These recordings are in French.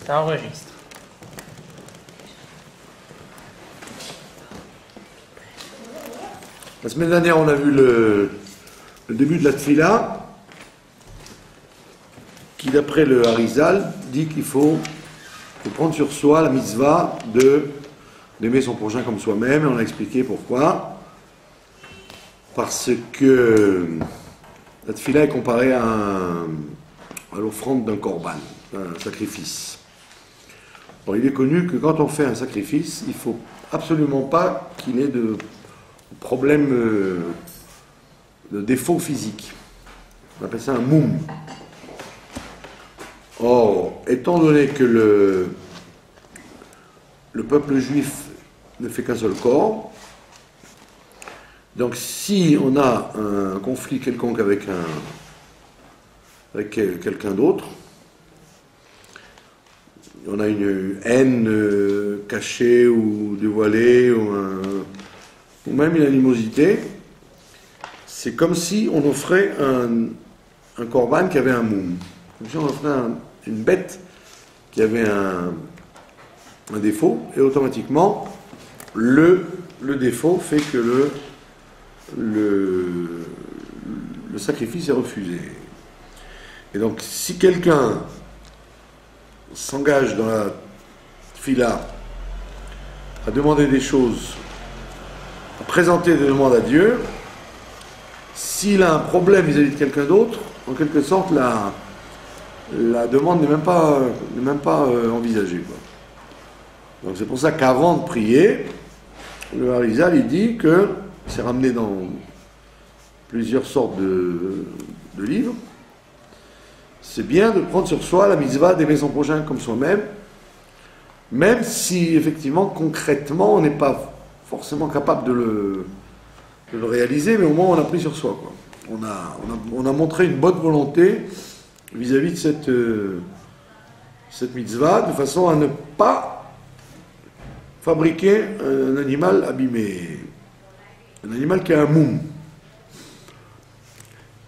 Ça enregistre. La semaine dernière, on a vu le début de la Tfila, qui, d'après le Harizal, dit qu'il faut prendre sur soi la mitzvah d'aimer son prochain comme soi-même, et on a expliqué pourquoi. Parce que la Tfila est comparée à l'offrande d'un korban, un sacrifice. Bon, il est connu que quand on fait un sacrifice, il ne faut absolument pas qu'il ait de problème de défaut physique. On appelle ça un moum. Or, étant donné que le peuple juif ne fait qu'un seul corps, donc si on a un conflit quelconque avec quelqu'un d'autre, on a une haine cachée ou dévoilée, ou même une animosité, c'est comme si on offrait un korban qui avait un moum. Comme si on offrait une bête qui avait un défaut, et automatiquement, le défaut fait que le sacrifice est refusé. Et donc, si quelqu'un s'engage dans la fila à demander des choses, à présenter des demandes à Dieu, s'il a un problème vis-à-vis de quelqu'un d'autre, en quelque sorte, la demande n'est même pas envisagée, quoi. Donc c'est pour ça qu'avant de prier, le Harizal, il dit que, c'est ramené dans plusieurs sortes de livres, c'est bien de prendre sur soi la mitzvah d'aimer son prochain comme soi-même, même si effectivement, concrètement, on n'est pas forcément capable de le réaliser, mais au moins on a pris sur soi, quoi. On a montré une bonne volonté vis-à-vis de cette mitzvah, de façon à ne pas fabriquer un animal abîmé, un animal qui a un moum.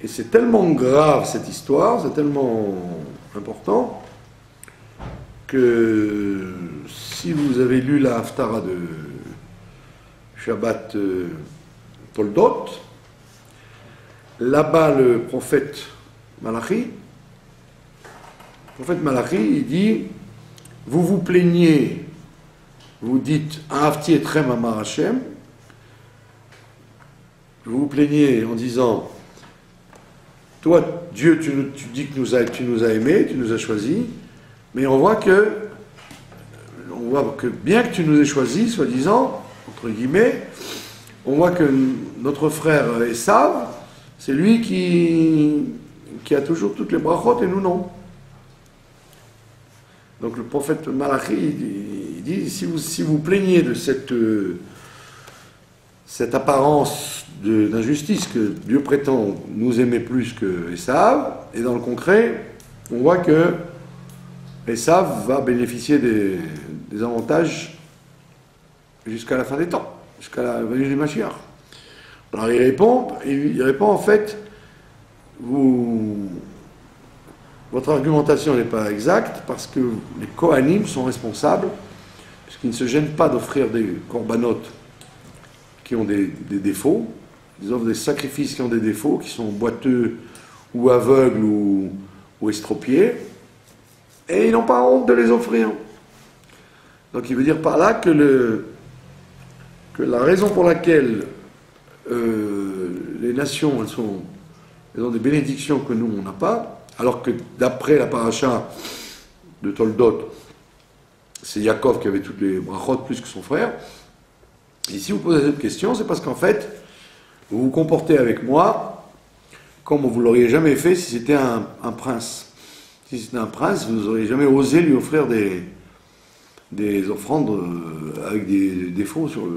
Et c'est tellement grave cette histoire, c'est tellement important, que si vous avez lu la Haftara de Shabbat Toldot, là-bas le prophète Malachi, il dit, vous vous plaignez, vous dites Ahavti etrem amar Hashem, vous vous plaignez en disant, toi Dieu tu dis que tu nous as aimés, tu nous as choisis, mais on voit que bien que tu nous aies choisis, soi-disant, entre guillemets, on voit que notre frère Esav, c'est lui qui a toujours toutes les brachot et nous non. Donc le prophète Malachi, il dit, si vous plaignez de cette apparence d'injustice que Dieu prétend nous aimer plus que Esav, et dans le concret, on voit que Esav va bénéficier des avantages jusqu'à la fin des temps, jusqu'à la venue du Mashiach. Alors il répond en fait, votre argumentation n'est pas exacte parce que les Kohanim sont responsables, puisqu'ils ne se gênent pas d'offrir des korbanot qui ont des défauts, ils offrent des sacrifices qui ont des défauts, qui sont boiteux ou aveugles ou estropiés, et ils n'ont pas honte de les offrir. Donc il veut dire par là que la raison pour laquelle les nations, elles ont des bénédictions que nous, on n'a pas, alors que d'après la paracha de Toldot, c'est Yaakov qui avait toutes les brachot plus que son frère. Et si vous posez cette question, c'est parce qu'en fait, vous vous comportez avec moi comme vous ne l'auriez jamais fait si c'était un prince. Si c'était un prince, vous n'auriez jamais osé lui offrir des offrandes avec des défauts sur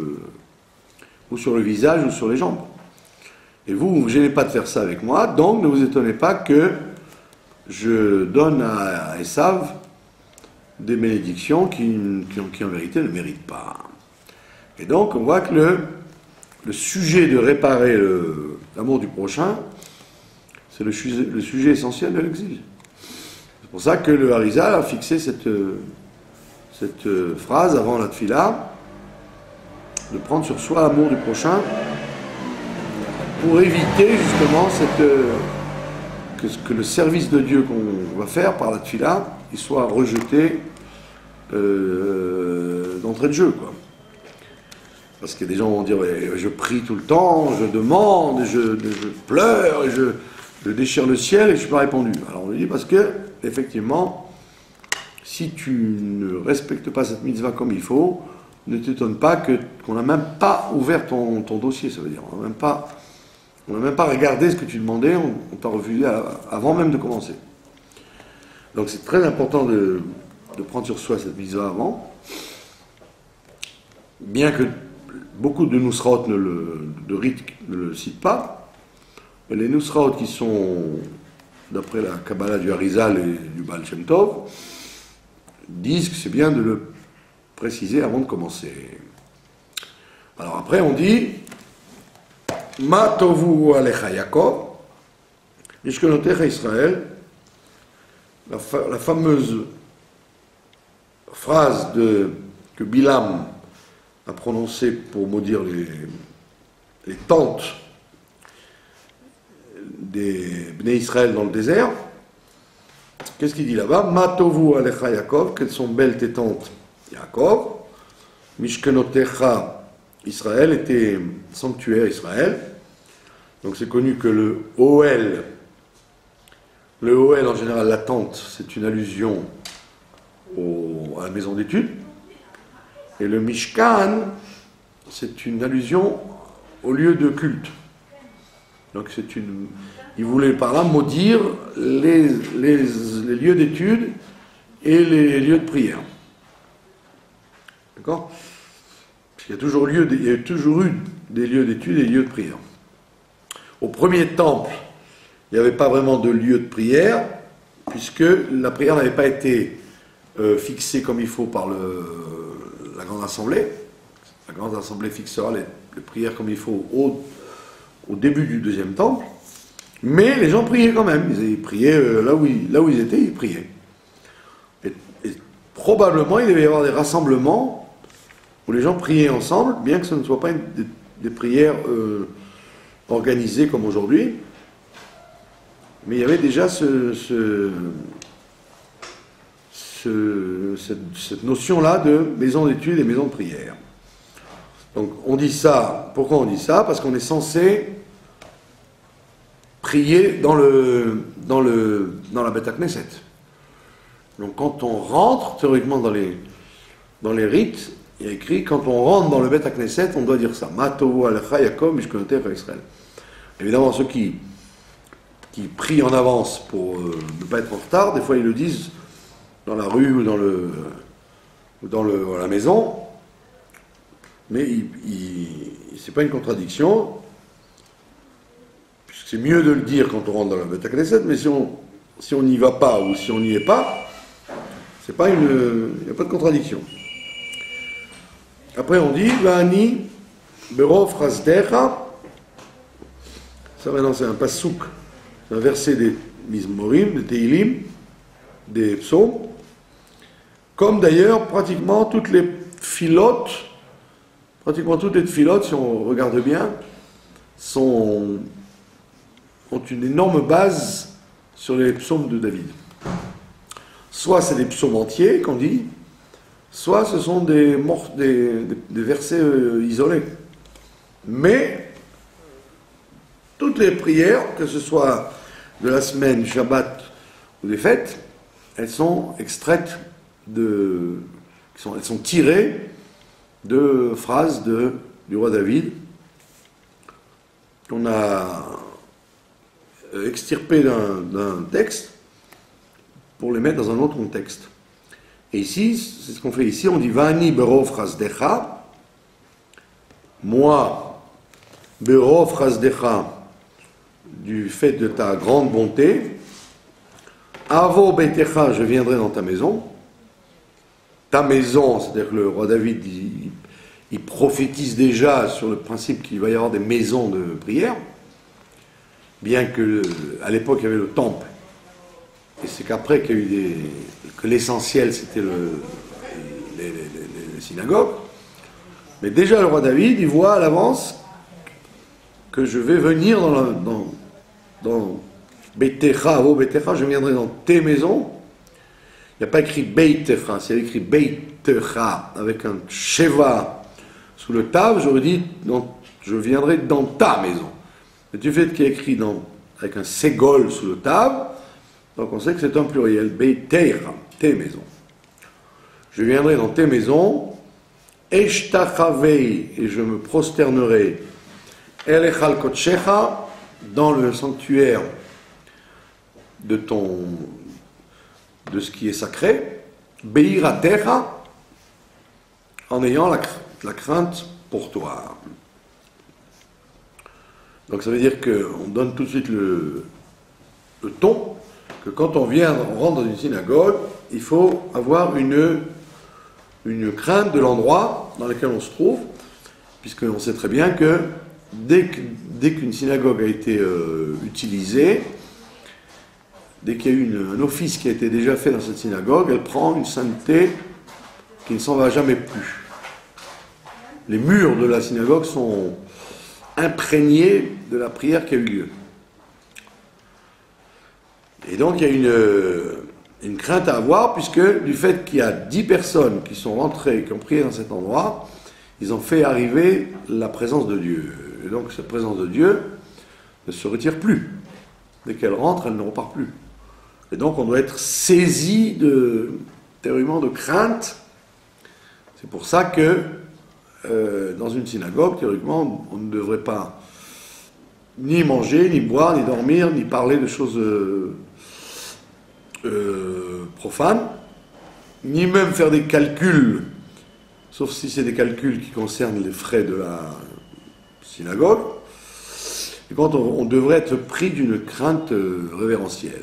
le visage ou sur les jambes. Et vous ne vous gênez pas de faire ça avec moi, donc ne vous étonnez pas que je donne à Esav des bénédictions qui en vérité ne méritent pas. Et donc on voit que le sujet de réparer l'amour du prochain, c'est le sujet essentiel de l'exil. pour ça que le Harizal a fixé cette phrase avant la tfila, de prendre sur soi l'amour du prochain, pour éviter justement que le service de Dieu qu'on va faire par la tfila, il soit rejeté d'entrée de jeu, quoi. Parce que des gens vont dire ouais, je prie tout le temps, je demande, je pleure, je déchire le ciel et je ne suis pas répondu. Alors on lui dit parce que effectivement, si tu ne respectes pas cette mitzvah comme il faut, ne t'étonne pas qu'on n'a même pas ouvert ton dossier, ça veut dire. On n'a même pas regardé ce que tu demandais, on t'a refusé avant même de commencer. Donc c'est très important de prendre sur soi cette mitzvah avant, bien que beaucoup de Nusraot de rites ne le citent pas, mais les Nusraot qui sont, d'après la Kabbalah du Harizal et du Baal Shem Tov, disent que c'est bien de le préciser avant de commencer. Alors après on dit Ma tovu alecha Yaakov, Mishkonotecha Israël, la fameuse phrase que Bilam a prononcée pour maudire les tentes des Bnei Israël dans le désert. Qu'est-ce qu'il dit là-bas? Ma tovu alecha Yaakov, quelles sont belles tes tentes, Yaakov. Mishkenotecha Israël était sanctuaire Israël. Donc c'est connu que le Ohel en général, la tente, c'est une allusion à la maison d'études. Et le Mishkan, c'est une allusion au lieu de culte. Donc il voulait par là maudire les lieux d'études et les lieux de prière. D'accord? Parce qu'il y a toujours eu des lieux d'études et des lieux de prière. Au premier temple, il n'y avait pas vraiment de lieu de prière, puisque la prière n'avait pas été fixée comme il faut par la Grande Assemblée. La Grande Assemblée fixera les prières comme il faut au début du deuxième temple, mais les gens priaient quand même. Ils priaient là où ils étaient, ils priaient. Et probablement, il devait y avoir des rassemblements où les gens priaient ensemble, bien que ce ne soit pas des prières organisées comme aujourd'hui. Mais il y avait déjà cette notion-là de maison d'études et maison de prière. Donc on dit ça, pourquoi on dit ça? Parce qu'on est censé prier dans la Beth Knesset. Donc quand on rentre, théoriquement dans les rites, il y a écrit, quand on rentre dans le Beth Knesset, on doit dire ça. Ma tovu alecha Yaakov mishkonotecha Israël. Évidemment, ceux qui prient en avance pour ne pas être en retard, des fois ils le disent dans la rue ou dans la maison, mais c'est pas une contradiction, puisque c'est mieux de le dire quand on rentre dans la Beth Knesset, mais si on n'y va pas ou si on n'y est pas, il n'y a pas de contradiction. Après on dit Va'ani berov chasdecha. Ça maintenant c'est un pasouk, c'est un verset des Mizmorim, des Teilim, des psaumes, comme d'ailleurs pratiquement toutes les tfilotes, si on regarde bien, ont une énorme base sur les psaumes de David. Soit c'est des psaumes entiers qu'on dit, soit ce sont des versets isolés. Mais toutes les prières, que ce soit de la semaine, Shabbat ou des fêtes, elles sont extraites elles sont tirées de phrases du roi David qu'on a extirpées d'un texte pour les mettre dans un autre contexte. Et ici, c'est ce qu'on fait ici, on dit Vani berov chasdecha, moi, berov chasdecha, du fait de ta grande bonté, avo betecha, je viendrai dans ta maison. Ta maison, c'est-à-dire que le roi David, il prophétise déjà sur le principe qu'il va y avoir des maisons de prière, bien que à l'époque il y avait le temple et c'est qu'après qu'il y a eu que l'essentiel c'était les synagogues, mais déjà le roi David, il voit à l'avance que je vais venir dans Beitecha, oh Beitecha, je viendrai dans tes maisons. Il n'y a pas écrit Beitecha, c'est écrit Beitecha, avec un Sheva sous le tav, j'aurais dit, je viendrai dans ta maison. Mais du fait qu'il y a écrit avec un Ségol sous le tav, donc on sait que c'est un pluriel, Beitecha, tes maisons. Je viendrai dans tes maisons, Eshtachavei, et je me prosternerai, Elechal Kotshecha, dans le sanctuaire de ce qui est sacré, Beiratecha, en ayant la crainte pour toi. Donc ça veut dire qu'on donne tout de suite le ton, que quand on rentre dans une synagogue, il faut avoir une crainte de l'endroit dans lequel on se trouve, puisqu'on sait très bien que dès qu'une synagogue a été utilisée, dès qu'il y a eu un office qui a été déjà fait dans cette synagogue, elle prend une sainteté qui ne s'en va jamais plus. Les murs de la synagogue sont imprégnés de la prière qui a eu lieu. Et donc il y a une crainte à avoir, puisque du fait qu'il y a 10 personnes qui sont rentrées, qui ont prié dans cet endroit, ils ont fait arriver la présence de Dieu. Et donc cette présence de Dieu ne se retire plus. Dès qu'elle rentre, elle ne repart plus. Et donc on doit être saisi théoriquement de crainte. C'est pour ça que dans une synagogue, théoriquement, on ne devrait pas ni manger, ni boire, ni dormir, ni parler de choses profanes, ni même faire des calculs, sauf si c'est des calculs qui concernent les frais de la synagogue. Et quand on devrait être pris d'une crainte révérentielle.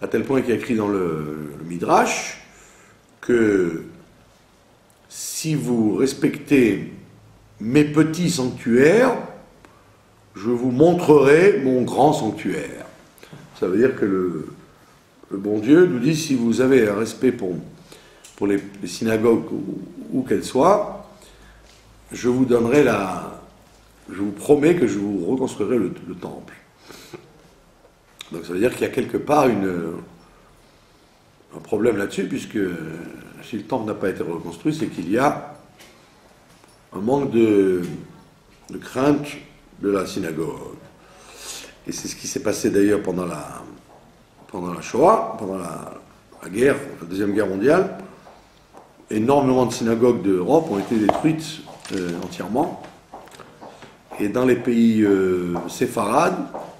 À tel point qu'il y a écrit dans le Midrash que si vous respectez mes petits sanctuaires, je vous montrerai mon grand sanctuaire. Ça veut dire que le bon Dieu nous dit, si vous avez un respect pour les synagogues où qu'elles soient, je vous promets que je vous reconstruirai le temple. Donc ça veut dire qu'il y a quelque part un problème là-dessus, puisque si le temple n'a pas été reconstruit, c'est qu'il y a un manque de crainte de la synagogue. Et c'est ce qui s'est passé d'ailleurs pendant la Shoah, pendant la guerre, la Deuxième Guerre mondiale. Énormément de synagogues d'Europe ont été détruites entièrement. Et dans les pays séfarades,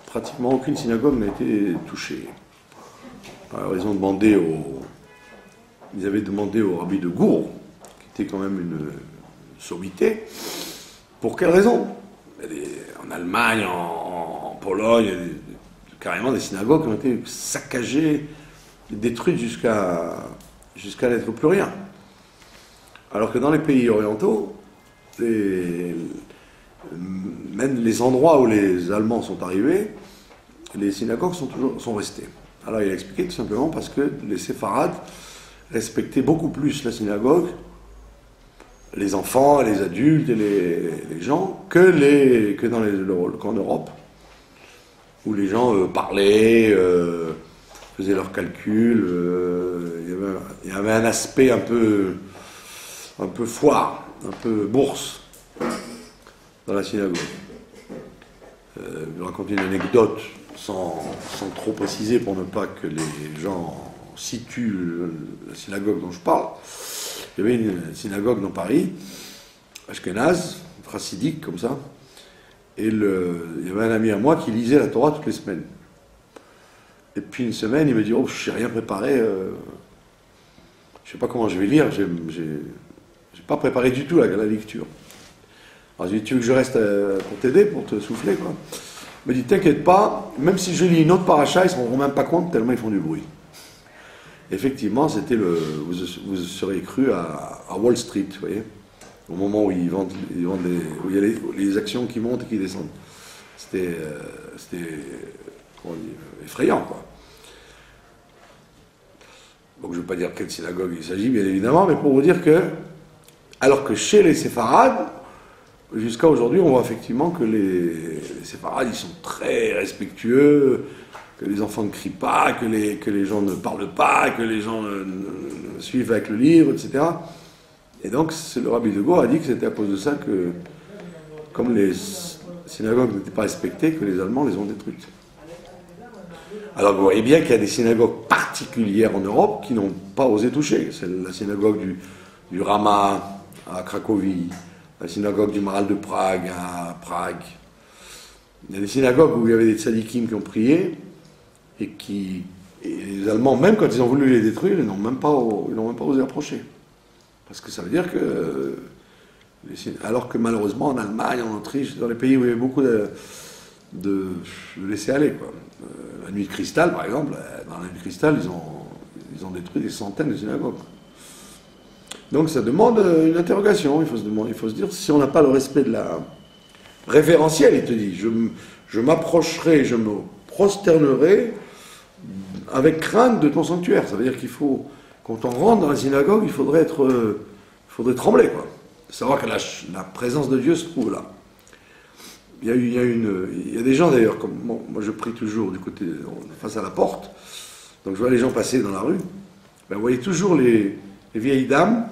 pratiquement aucune synagogue n'a été touchée. Alors ils avaient demandé au rabbi de Gour, qui était quand même une sommité, pour quelle raison? En Allemagne, en Pologne, il y a carrément des synagogues qui ont été saccagées, détruites jusqu'à n'être plus rien. Alors que dans les pays orientaux, même les endroits où les Allemands sont arrivés, les synagogues sont restées. Alors il a expliqué tout simplement parce que les séfarades respectaient beaucoup plus la synagogue, les enfants, les adultes et les gens, qu'en Europe, où les gens parlaient, faisaient leurs calculs, il y avait un aspect un peu foire, un peu bourse dans la synagogue. Je vais raconter une anecdote sans trop préciser pour ne pas que les gens situent la synagogue dont je parle. Il y avait une synagogue dans Paris, Ashkenaz, chassidique comme ça, et il y avait un ami à moi qui lisait la Torah toutes les semaines. Et puis une semaine, il me dit « Oh, je n'ai rien préparé, je ne sais pas comment je vais lire, j'ai pas préparé du tout la lecture. » Alors je lui ai dit « Tu veux que je reste pour t'aider, pour te souffler quoi ?» Il me dit « T'inquiète pas, même si je lis une autre paracha, ils ne se rendront même pas compte tellement ils font du bruit. » Effectivement, c'était vous seriez cru à Wall Street, vous voyez, au moment où où il y a les actions qui montent et qui descendent. C'était effrayant, quoi. Donc je ne veux pas dire quelle synagogue il s'agit, bien évidemment, mais pour vous dire que, alors que chez les séfarades, jusqu'à aujourd'hui, on voit effectivement que les séfarades, ils sont très respectueux, que les enfants ne crient pas, que les gens ne parlent pas, que les gens ne suivent avec le livre, etc. Et donc, le rabbi de Gour a dit que c'était à cause de ça que, comme les synagogues n'étaient pas respectées, que les Allemands les ont détruites. Alors vous voyez bien qu'il y a des synagogues particulières en Europe qui n'ont pas osé toucher. C'est la synagogue du Rama à Cracovie, la synagogue du Maral de Prague à Prague. Il y a des synagogues où il y avait des tzadikim qui ont prié et les Allemands, même quand ils ont voulu les détruire, ils n'ont même pas osé approcher. Parce que ça veut dire que, alors que malheureusement en Allemagne, en Autriche, dans les pays où il y avait beaucoup de laisser aller, quoi. La nuit de cristal, par exemple, dans la nuit de cristal, ils ont détruit des centaines de synagogues. Donc ça demande une interrogation. Il faut se dire, si on n'a pas le respect de la révérentielle, il te dit, je m'approcherai, je me prosternerai avec crainte de ton sanctuaire. Ça veut dire qu'il faut, quand on rentre dans la synagogue, il faudrait trembler, quoi. Savoir que la présence de Dieu se trouve là. Il y a des gens d'ailleurs, comme moi je prie toujours du côté, face à la porte, donc je vois les gens passer dans la rue, ben vous voyez toujours les vieilles dames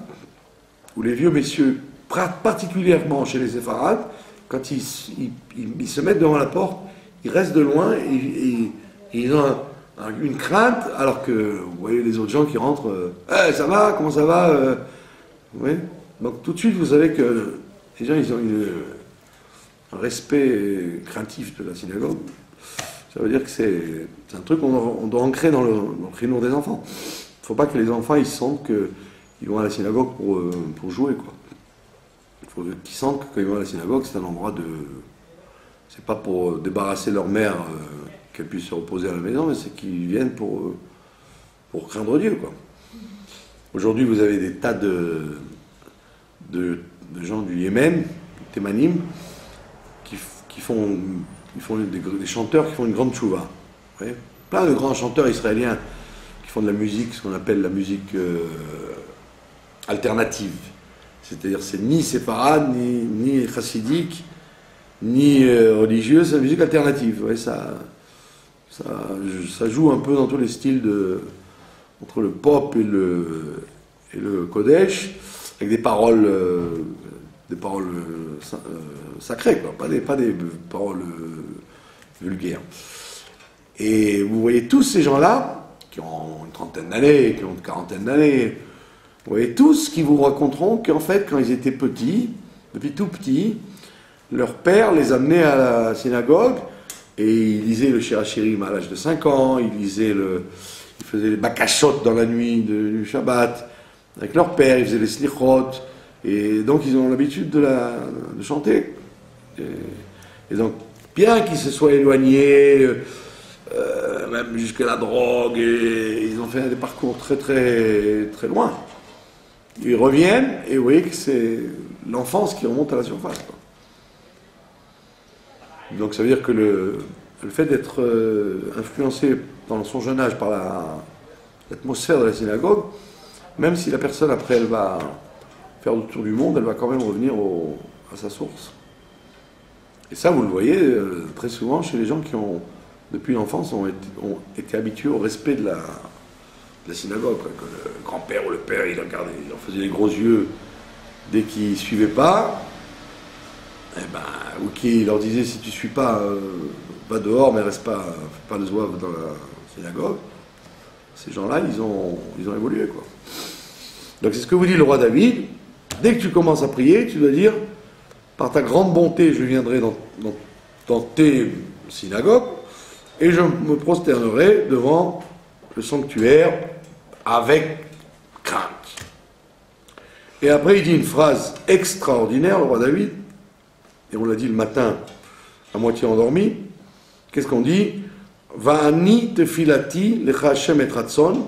ou les vieux messieurs, particulièrement chez les séfarades, quand ils se mettent devant la porte, ils restent de loin et ils ont une crainte, alors que vous voyez les autres gens qui rentrent, ça va, comment ça va vous voyez. Donc tout de suite vous savez que les gens ils ont un respect craintif de la synagogue. Ça veut dire que c'est un truc qu'on doit ancrer dans le prénom des enfants. Il ne faut pas que les enfants ils sentent qu'ils vont à la synagogue pour jouer, quoi. Il faut qu'ils sentent que quand ils vont à la synagogue, c'est un endroit de... C'est pas pour débarrasser leur mère qu'elle puisse se reposer à la maison, mais c'est qu'ils viennent pour craindre Dieu, quoi. Aujourd'hui, vous avez des tas de gens du Yémen, Thémanim, qui font des chanteurs qui font une grande tchouva. Plein de grands chanteurs israéliens qui font de la musique, ce qu'on appelle la musique alternative. C'est-à-dire c'est ni séfarade, ni chassidique, ni religieuse, c'est la musique alternative. Ouais, ça joue un peu dans tous les styles entre le pop et le kodesh, avec des paroles sacrées, quoi, pas des paroles vulgaires. Et vous voyez tous ces gens-là, qui ont une trentaine d'années, qui ont une quarantaine d'années, vous voyez tous qui vous raconteront qu'en fait, quand ils étaient petits, depuis tout petits, leur père les amenait à la synagogue et ils lisaient le Shirachirim à l'âge de 5 ans, ils faisaient les bakashot dans la nuit du Shabbat avec leur père, ils faisaient les slichot, et donc ils ont l'habitude de chanter. Et donc, bien qu'ils se soient éloignés, même jusqu'à la drogue, et ils ont fait des parcours très très très loin. Ils reviennent et vous voyez que c'est l'enfance qui remonte à la surface, quoi. Donc ça veut dire que le fait d'être influencé dans son jeune âge par l'atmosphère de la synagogue, même si la personne après elle va faire le tour du monde, elle va quand même revenir à sa source. Et ça vous le voyez très souvent chez les gens qui ont, depuis l'enfance, ont été habitués au respect de la synagogue, quoi. Que le grand-père ou le père, il leur faisait les gros yeux dès qu'ils ne suivaient pas, ou qui leur disait si tu ne suis pas, va dehors, mais reste pas, fais pas le zouave dans la synagogue. Ces gens-là, ils ont évolué, quoi. Donc c'est ce que vous dit le roi David. Dès que tu commences à prier, tu dois dire, par ta grande bonté, je viendrai dans tes synagogues, et je me prosternerai devant le sanctuaire avec crainte. Et après, il dit une phrase extraordinaire, le roi David, et on l'a dit le matin, à moitié endormi. Qu'est-ce qu'on dit? Va'ani tefilati lecha Hashem et ratzon,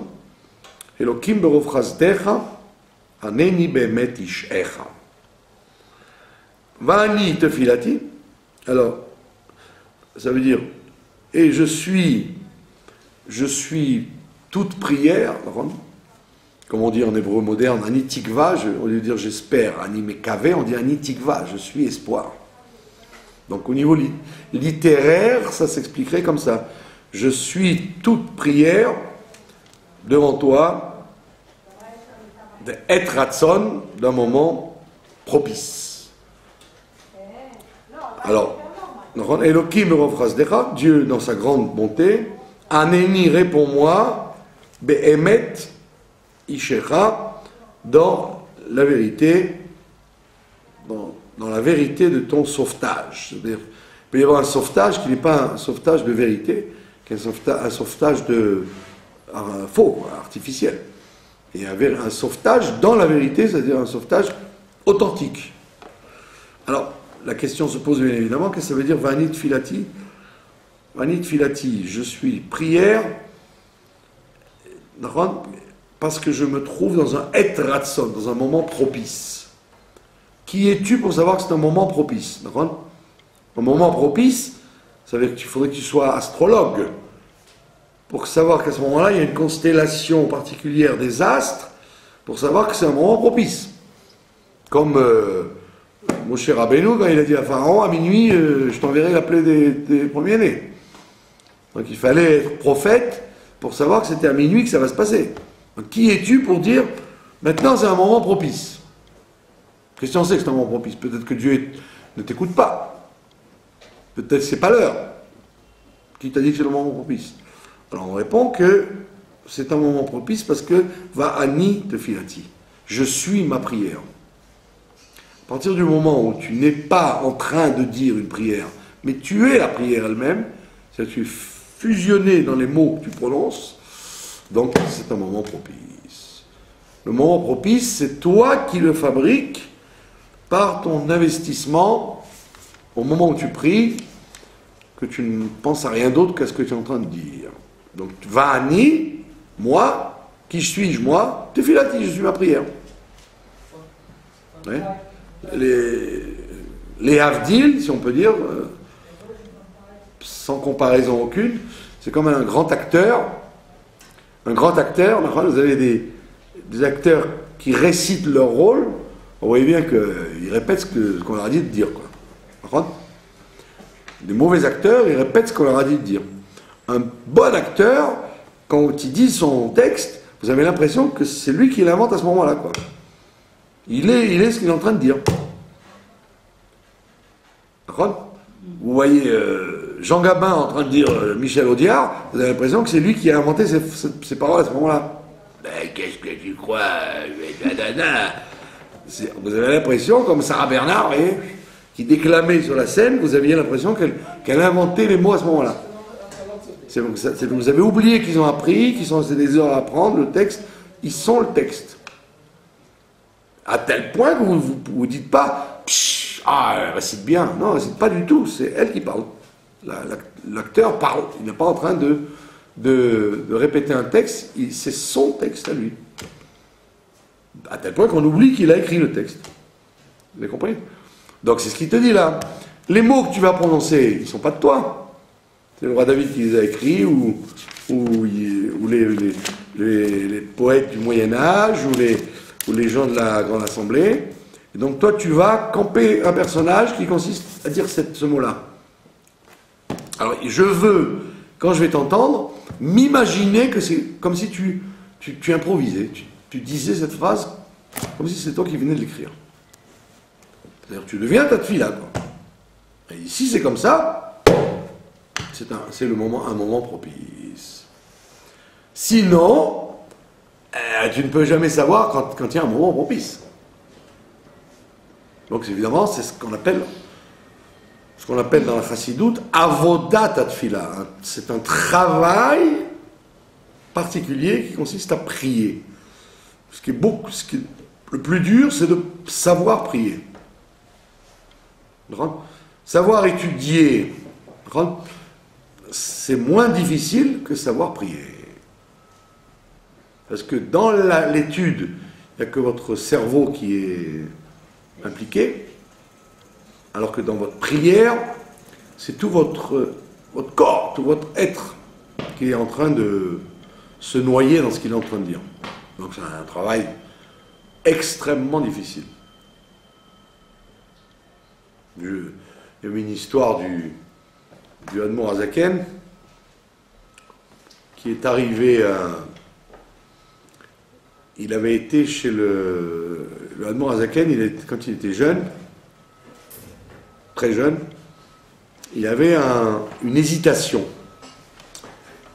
Elokim berov chazdecha, aneni be'emet ishecha. Va'ani tefilati, alors, ça veut dire, et je suis toute prière, comme on dit en hébreu moderne, ani tikva, au lieu de dire j'espère, ani mekave, on dit ani tikva, je suis espoir. Donc au niveau littéraire, ça s'expliquerait comme ça. Je suis toute prière devant toi, de et ratson, d'un moment propice. Alors, Elohim Merofrasdecha, Dieu dans sa grande bonté, Aneni réponds-moi, Be'emet Ishecha, dans la vérité, dans la vérité de ton sauvetage. C'est-à-dire, il peut y avoir un sauvetage qui n'est pas un sauvetage de vérité, qui est un sauvetage de faux, artificiel. Et un sauvetage dans la vérité, c'est-à-dire un sauvetage authentique. Alors, la question se pose bien évidemment, qu'est-ce que ça veut dire Vanit Filati? Vanit Filati, je suis prière, parce que je me trouve dans un et ratson, dans un moment propice. Qui es-tu pour savoir que c'est un moment propice? Un moment propice, ça veut dire qu'il faudrait que tu sois astrologue, pour savoir qu'à ce moment-là, il y a une constellation particulière des astres, pour savoir que c'est un moment propice. Comme Moshe Rabbeinu, quand il a dit à Pharaon, à minuit, je t'enverrai la plaie des premiers-nés. Donc il fallait être prophète pour savoir que c'était à minuit que ça va se passer. Donc, qui es-tu pour dire, maintenant c'est un moment propice? Christian sait que c'est un moment propice. Peut-être que Dieu ne t'écoute pas. Peut-être que c'est pas l'heure. Qui t'a dit que c'est le moment propice? Alors on répond que c'est un moment propice parce que va ani te filati. Je suis ma prière. À partir du moment où tu n'es pas en train de dire une prière, mais tu es la prière elle-même, c'est-à-dire que tu es fusionné dans les mots que tu prononces, donc c'est un moment propice. Le moment propice, c'est toi qui le fabriques par ton investissement au moment où tu pries, que tu ne penses à rien d'autre qu'à ce que tu es en train de dire. Donc, Va'ani, moi, qui suis-je, moi? Tefilati, je suis ma prière. Ouais. Les Havdil, si on peut dire, sans comparaison aucune, c'est comme un grand acteur. Un grand acteur, vous avez des acteurs qui récitent leur rôle, vous voyez bien qu'ils répètent ce qu'on leur a dit de dire. Quoi. Des mauvais acteurs, ils répètent ce qu'on leur a dit de dire. Un bon acteur, quand il dit son texte, vous avez l'impression que c'est lui qui l'invente à ce moment-là. Quoi. Il est ce qu'il est en train de dire. D'accord? Vous voyez Jean Gabin en train de dire Michel Audiard, vous avez l'impression que c'est lui qui a inventé ces paroles à ce moment-là. Ben, qu'est-ce que tu crois? Vous avez l'impression, comme Sarah Bernard, qui déclamait sur la scène, vous aviez l'impression qu'elle a inventé les mots à ce moment-là. Vous avez oublié qu'ils ont appris, c'est des heures à apprendre, le texte, ils sont le texte. À tel point que vous ne dites pas, elle récite bien. Non, elle récite pas du tout, c'est elle qui parle. L'acteur parle, il n'est pas en train de répéter un texte, c'est son texte à lui. À tel point qu'on oublie qu'il a écrit le texte. Vous avez compris? Donc c'est ce qu'il te dit là. Les mots que tu vas prononcer, ils ne sont pas de toi. C'est le roi David qui les a écrits, ou les poètes du Moyen-Âge, ou les gens de la Grande Assemblée. Et donc toi, tu vas camper un personnage qui consiste à dire ce mot-là. Alors, je veux, quand je vais t'entendre, m'imaginer que c'est comme si tu improvisais. Tu disais cette phrase comme si c'était toi qui venais de l'écrire. C'est-à-dire que tu deviens ta fille là, quoi. Et ici, c'est comme ça. C'est un moment propice. Sinon, tu ne peux jamais savoir quand il y a un moment propice. Donc évidemment, c'est ce qu'on appelle dans la chassidoute avodat atfila. C'est un travail particulier qui consiste à prier. Le plus dur, c'est de savoir prier. Savoir étudier, c'est moins difficile que savoir prier. Parce que dans l'étude, il n'y a que votre cerveau qui est impliqué, alors que dans votre prière, c'est tout votre corps, tout votre être qui est en train de se noyer dans ce qu'il est en train de dire. Donc c'est un travail extrêmement difficile. Il y avait une histoire du Admor Azaken qui est arrivé à... Il avait été chez le Admor Azaken, quand il était jeune, très jeune, il avait une hésitation.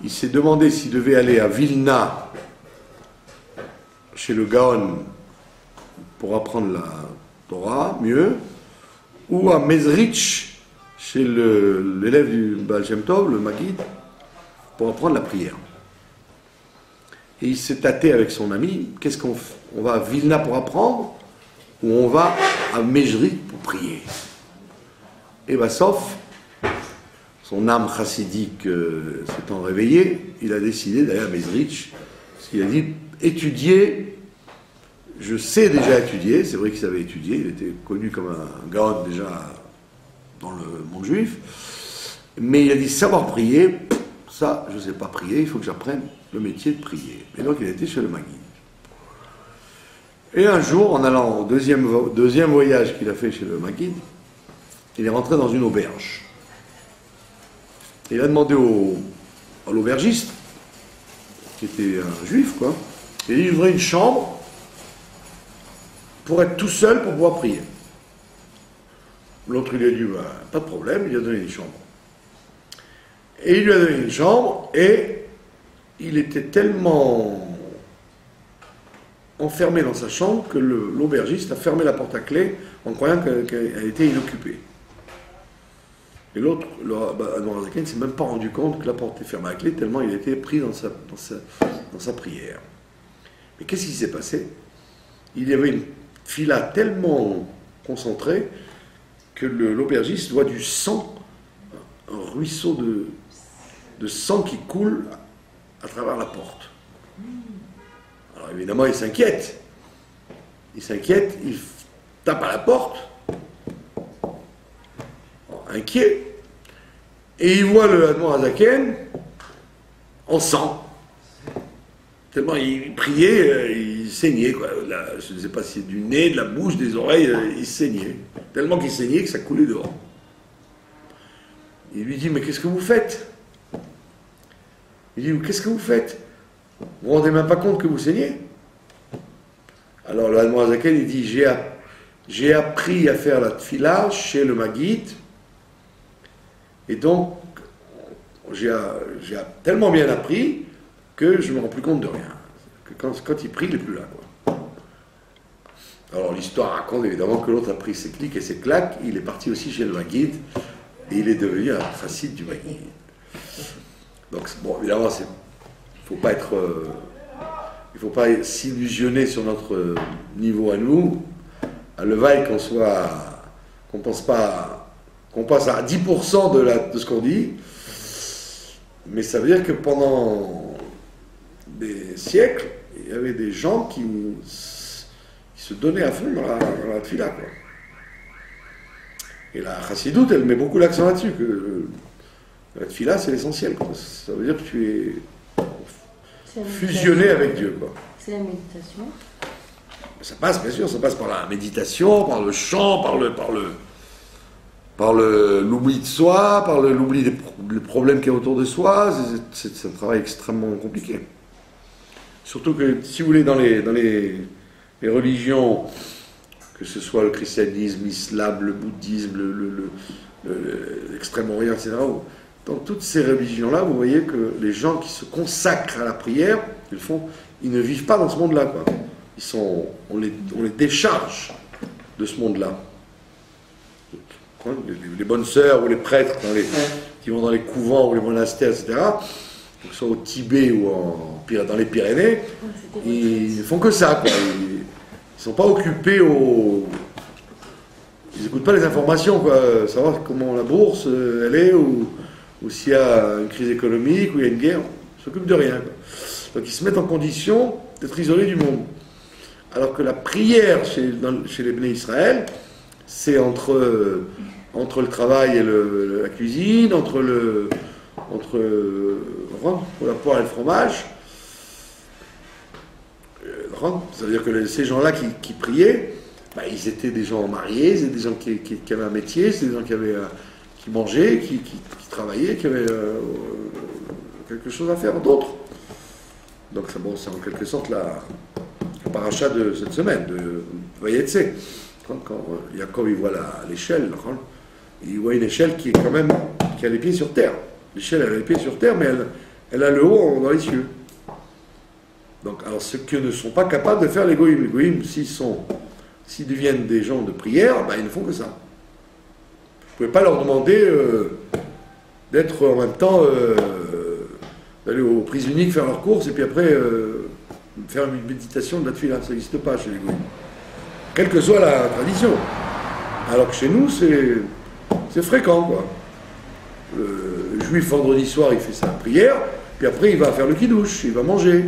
Il s'est demandé s'il devait aller à Vilna, chez le Gaon, pour apprendre la Torah, mieux, ou à Mezrich, chez l'élève du Baal Shem Tov, le Maguid, pour apprendre la prière. Et il s'est tâté avec son ami, qu'est-ce qu'on fait? On va à Vilna pour apprendre, ou on va à Mezrich pour prier? Et bien, sauf, son âme chassidique s'étant réveillée, il a décidé d'aller à Mezrich, parce qu'il a dit, étudier, je sais déjà étudier, c'est vrai qu'il savait étudier, il était connu comme un Gaon déjà dans le monde juif, mais il a dit, savoir prier, ça, je ne sais pas prier, il faut que j'apprenne le métier de prier. Et donc, il a été chez le Maguid. Et un jour, en allant au deuxième voyage qu'il a fait chez le Maguid, il est rentré dans une auberge. Il a demandé à l'aubergiste, qui était un juif, quoi, et il ouvrait une chambre pour être tout seul pour pouvoir prier. L'autre, il lui a dit, bah, pas de problème, il lui a donné une chambre. Et il lui a donné une chambre, et il était tellement enfermé dans sa chambre que l'aubergiste a fermé la porte à clé en croyant qu'elle était inoccupée. Et l'autre, Admor Azaken, ne s'est même pas rendu compte que la porte était fermée à clé, tellement il était pris dans sa prière. Mais qu'est-ce qui s'est passé? Il y avait une fila tellement concentrée que l'aubergiste voit du sang, un ruisseau de sang qui coule à travers la porte. Alors évidemment, il s'inquiète. Il tape à la porte, inquiet, et il voit le Admor Azaken en sang. Tellement il priait, il saignait, quoi. Je ne sais pas si c'est du nez, de la bouche, des oreilles, il saignait. Tellement qu'il saignait que ça coulait dehors. Il lui dit, mais qu'est-ce que vous faites? Il dit, qu'est-ce que vous faites? Vous ne vous rendez même pas compte que vous saignez? Alors le Admor Azaken, il dit, j'ai appris à faire la tfila chez le Maguid, et donc j'ai tellement bien appris que je ne me rends plus compte de rien. Que quand il prie, il n'est plus là, quoi. Alors l'histoire raconte évidemment que l'autre a pris ses clics et ses claques, il est parti aussi chez le Maguid, et il est devenu un chassid du Maguid. Donc bon, évidemment, il ne faut pas s'illusionner sur notre niveau à nous, à levaille qu'on passe à 10% de ce qu'on dit, mais ça veut dire que pendant des siècles, il y avait des gens qui se donnaient à fond dans la tfila, quoi. Et la chassidoute, elle met beaucoup l'accent là-dessus, que la tfila, c'est l'essentiel, quoi. Ça veut dire que tu es fusionné avec Dieu, quoi. C'est la méditation. Ça passe, bien sûr, ça passe par la méditation, par le chant, par l'oubli de soi, par l'oubli des problèmes qu'il y a autour de soi. C'est un travail extrêmement compliqué. Surtout que, si vous voulez, dans les religions, que ce soit le christianisme, l'islam, le bouddhisme, l'extrême-orient, etc., dans toutes ces religions-là, vous voyez que les gens qui se consacrent à la prière, ils ne vivent pas dans ce monde-là, quoi. On les décharge de ce monde-là. Les bonnes sœurs ou les prêtres qui vont dans les couvents ou les monastères, etc., que ce soit au Tibet ou dans les Pyrénées, ils ne font que ça, quoi. Ils ne sont pas occupés ils n'écoutent pas les informations, quoi. Savoir comment la bourse, elle est, ou s'il y a une crise économique, ou il y a une guerre. Ils ne s'occupent de rien, quoi. Donc ils se mettent en condition d'être isolés du monde. Alors que la prière chez les Bnei Israël, c'est entre le travail et la cuisine, entre la poire et le fromage. Ça veut dire que ces gens-là qui priaient, bah, ils étaient des gens mariés, c'était des gens qui avaient un métier, c'était des gens qui mangeaient, qui travaillaient, qui avaient quelque chose à faire d'autre. Donc c'est en quelque sorte la paracha de cette semaine, de Vayetse. Quand Jacob il voit l'échelle, il voit une échelle qui est quand même, qui a les pieds sur terre. L'échelle elle a les pieds sur terre, mais elle a le haut dans les cieux. Donc, alors ce que ne sont pas capables de faire les goïms. Les goïms, s'ils deviennent des gens de prière, ben, ils ne font que ça. Vous ne pouvez pas leur demander d'être en même temps, d'aller aux prises uniques faire leurs courses et puis après faire une méditation de la tefila. Ça n'existe pas chez les goïms. Quelle que soit la tradition. Alors que chez nous, c'est fréquent, quoi. Le juif, vendredi soir, il fait sa prière, puis après, il va faire le kidouche, il va manger.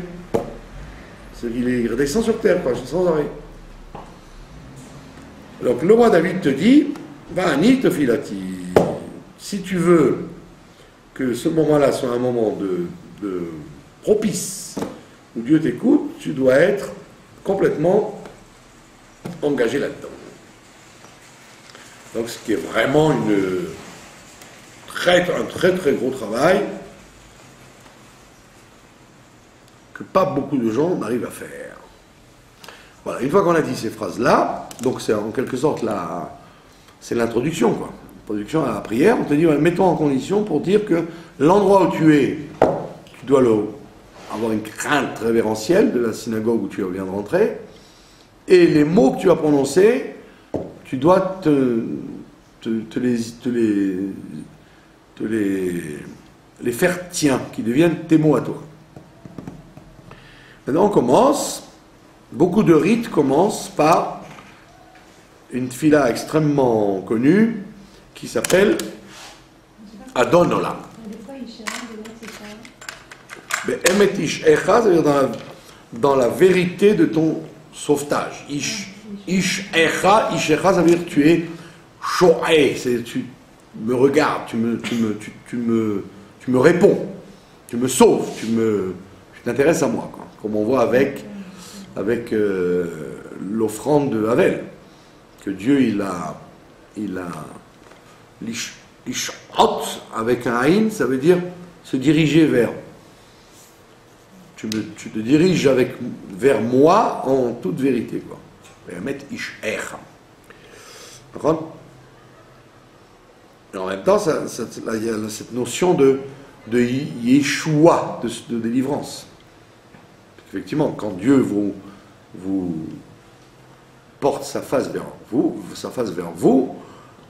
Il redescend sur terre, quoi, sans arrêt. Donc, le roi David te dit, Va'ani tefilati. Si tu veux que ce moment-là soit un moment de propice, où Dieu t'écoute, tu dois être complètement engagé là-dedans. Donc, ce qui est vraiment un très très gros travail que pas beaucoup de gens n'arrivent à faire. Voilà, une fois qu'on a dit ces phrases-là, donc c'est en quelque sorte c'est l'introduction, quoi. L'introduction à la prière, on te dit, mets-toi en condition pour dire que l'endroit où tu es, tu dois avoir une crainte révérentielle de la synagogue où tu viens de rentrer, et les mots que tu vas prononcer, tu dois les faire tiens, qui deviennent tes mots à toi. Maintenant on commence, beaucoup de rites commencent par une tefila extrêmement connue qui s'appelle Adon Olam. Emet ish echa, c'est-à-dire dans la vérité de ton sauvetage. Ish echa, ça veut dire tu es sho'e, c'est tu me regardes, tu me réponds, tu me sauves, tu t'intéresses à moi, quoi. Comme on voit avec l'offrande de Havel, que Dieu il a l'ish'ot avec un haïn, ça veut dire se diriger vers. Tu te diriges vers moi en toute vérité, quoi. Mettre ish-echa. Et en même temps, il y a cette notion de Yeshua, de délivrance. Effectivement, quand Dieu vous porte sa face vers vous,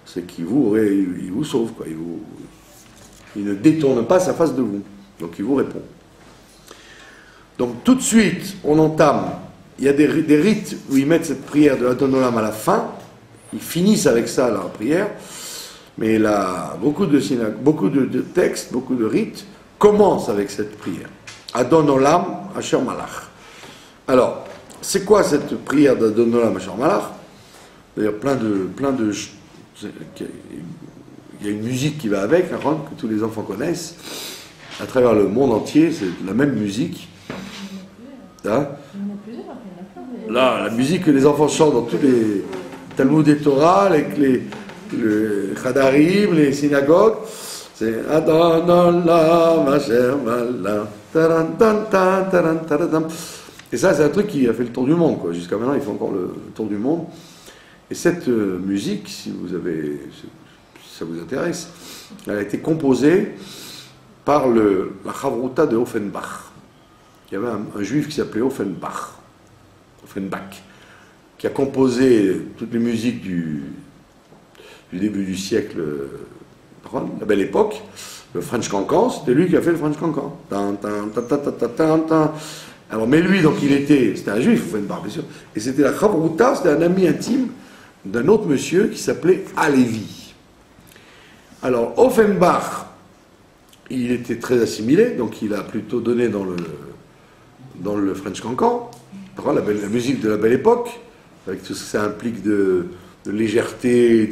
c'est qu'il vous sauve, quoi. Il ne détourne pas sa face de vous. Donc il vous répond. Donc tout de suite, on entame. Il y a des rites où ils mettent cette prière de Adon Olam à la fin. Ils finissent avec ça, la prière. Mais là, beaucoup de textes, beaucoup de rites commencent avec cette prière. Adon Olam Asher Malach. Alors, c'est quoi cette prière d'Adon Olam Asher Malach? D'ailleurs, plein de il y a une musique qui va avec, que tous les enfants connaissent. À travers le monde entier, c'est la même musique. Hein? Là, la musique que les enfants chantent dans tous les Talmud et Torah, les Chadarim, les synagogues, c'est Adon Olam Asher Malach. Et ça, c'est un truc qui a fait le tour du monde, quoi. Jusqu'à maintenant, il fait encore le tour du monde. Et cette musique, si ça vous intéresse, elle a été composée par la Chavruta de Offenbach. Il y avait un juif qui s'appelait Offenbach, qui a composé toutes les musiques du début du siècle, la belle époque. Le French Cancan, c'était lui qui a fait le French Cancan. Alors, mais lui, donc, c'était un juif, Offenbach, bien sûr. Et c'était la Chavruta, c'était un ami intime d'un autre monsieur qui s'appelait Alevi. Alors, Offenbach, il était très assimilé, donc il a plutôt donné dans le French Cancan, la musique de la belle époque, avec tout ce que ça implique de légèreté et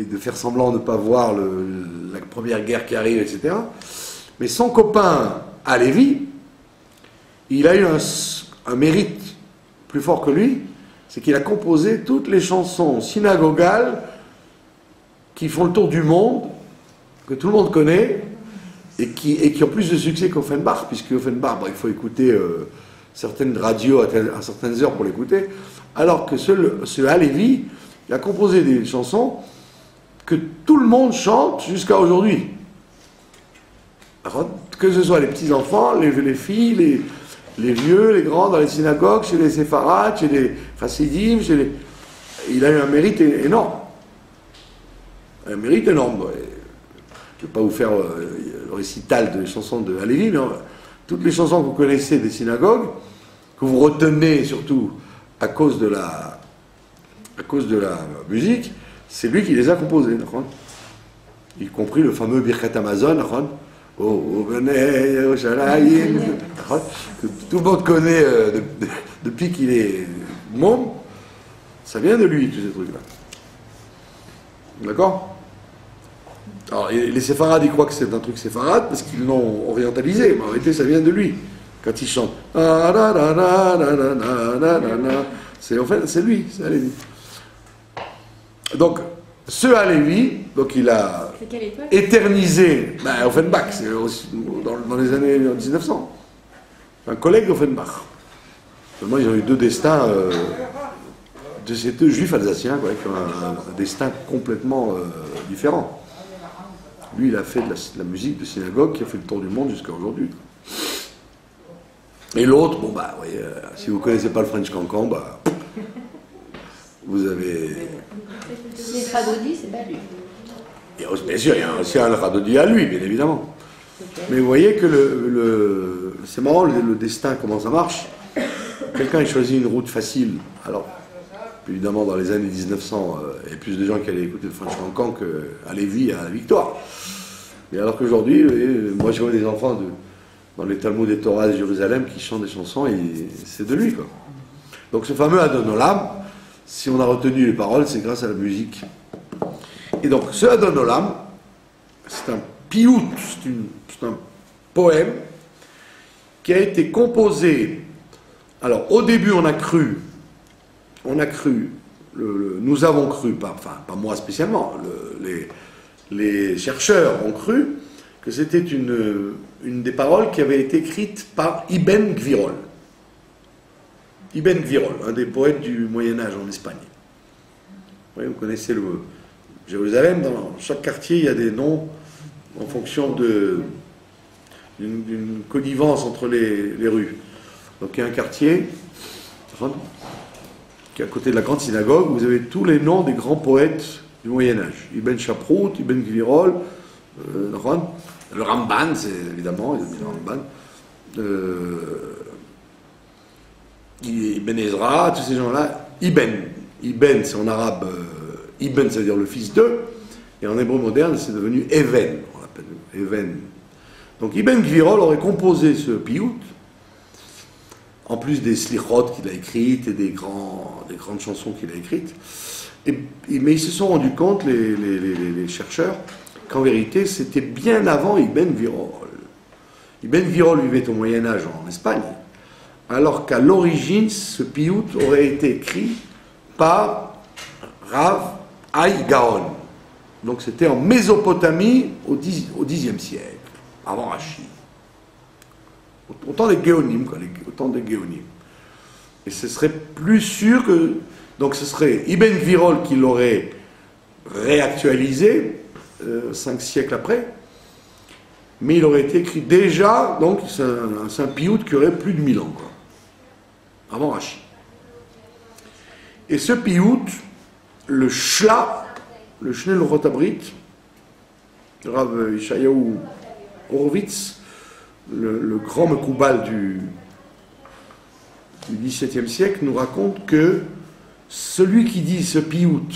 de faire semblant de ne pas voir la première guerre qui arrive, etc. Mais son copain Alevi, il a eu un mérite plus fort que lui, c'est qu'il a composé toutes les chansons synagogales qui font le tour du monde, que tout le monde connaît, et qui ont plus de succès qu'Offenbach, puisque Offenbach, il faut écouter certaines radios à certaines heures pour l'écouter, alors que ce Halevi, il a composé des chansons que tout le monde chante jusqu'à aujourd'hui. Que ce soit les petits-enfants, les filles, les vieux, les grands, dans les synagogues, chez les séfarades, chez les chassidim, il a eu un mérite énorme. Un mérite énorme. Je ne vais pas vous faire le récital des chansons de Halevi, mais toutes les chansons que vous connaissez des synagogues, que vous retenez surtout à cause de la musique, c'est lui qui les a composées, y compris le fameux Birkat Amazon, que tout le monde connaît depuis qu'il est môme. Ça vient de lui, tous ces trucs-là. D'accord? Alors, les séfarades, ils croient que c'est un truc séfarade parce qu'ils l'ont orientalisé, mais en réalité, ça vient de lui. Quand il chante, c'est lui, c'est Halevi. Donc, ce Halevi, donc il a éternisé, Offenbach, c'est dans les années 1900. Un collègue d'Offenbach. Seulement, ils ont eu deux destins, ces deux juifs alsaciens, qui ont un destin complètement différent. Lui, il a fait de la musique de synagogue qui a fait le tour du monde jusqu'à aujourd'hui. Et l'autre, si vous ne connaissez pas le French Cancan, vous avez... C'est Radodi, c'est pas lui. Bien sûr, il y a aussi un Radodi à lui, bien évidemment. Okay. Mais vous voyez que c'est marrant le destin, comment ça marche. Quelqu'un a choisi une route facile. Alors, évidemment, dans les années 1900, il y avait plus de gens qui allaient écouter le French Cancan qu'à Lévis, à la Victoire. Mais alors qu'aujourd'hui, moi je vois des enfants dans les Talmuds des Torahs de Jérusalem qui chantent des chansons et c'est de lui, quoi. Donc ce fameux Adon Olam, si on a retenu les paroles, c'est grâce à la musique. Et donc ce Adon Olam, c'est un piout, c'est un poème qui a été composé. Alors au début on a cru, nous avons cru, pas moi spécialement, les chercheurs ont cru que c'était une des paroles qui avait été écrite par Ibn Gvirol. Ibn Gvirol, un des poètes du Moyen-Âge en Espagne. Oui, vous connaissez le Jérusalem, dans chaque quartier, il y a des noms en fonction d'une connivence entre les rues. Donc il y a un quartier qui est à côté de la grande synagogue, vous avez tous les noms des grands poètes du Moyen-Âge. Ibn Shaprout, Ibn Gvirol, le Ramban, c'est évidemment, il a mis le Ramban, Ibn Ezra, tous ces gens-là. Ibn, c'est en arabe, Ibn, ça veut dire le fils d'eux, et en hébreu moderne, c'est devenu Even, on l'appelle Even. Donc Ibn Gvirol aurait composé ce piout, en plus des slichot qu'il a écrites et des grandes chansons qu'il a écrites. Mais ils se sont rendus compte, les chercheurs, qu'en vérité, c'était bien avant Ibn Gvirol. Ibn Gvirol vivait au Moyen-Âge en Espagne, alors qu'à l'origine, ce piout aurait été écrit par Rav Hai Gaon. Donc c'était en Mésopotamie au Xe siècle, avant Rashi. Autant des Géonim, autant des Géonim. Et ce serait plus sûr que... Donc ce serait Ibn Gvirol qui l'aurait réactualisé 5 siècles après, mais il aurait été écrit déjà, donc c'est un piout qui aurait plus de 1000 ans, quoi, avant Rashi. Et ce piout, le Shla, le Shnei Luchot Habrit, Rav Yeshayahu Horowitz, le grand Mekoubal du XVIIe siècle, nous raconte que celui qui dit ce piout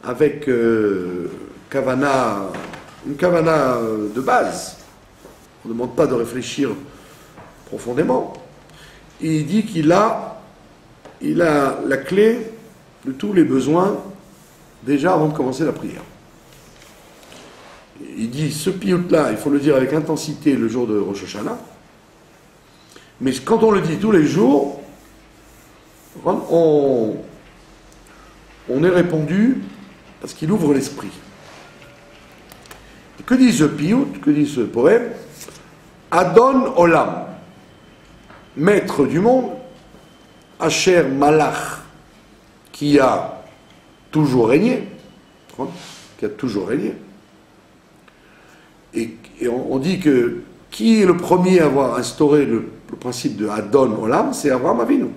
avec une kavana de base, on ne demande pas de réfléchir profondément, il dit qu'il a la clé de tous les besoins déjà avant de commencer la prière. Il dit, ce piout-là, il faut le dire avec intensité le jour de Rosh Hashanah, mais quand on le dit tous les jours, on est répondu parce qu'il ouvre l'esprit. Que dit ce piout, que dit ce poème? Adon Olam, maître du monde, Asher Malach, qui a toujours régné, et on dit que qui est le premier à avoir instauré le principe de Adon Olam? C'est Abraham Avinu.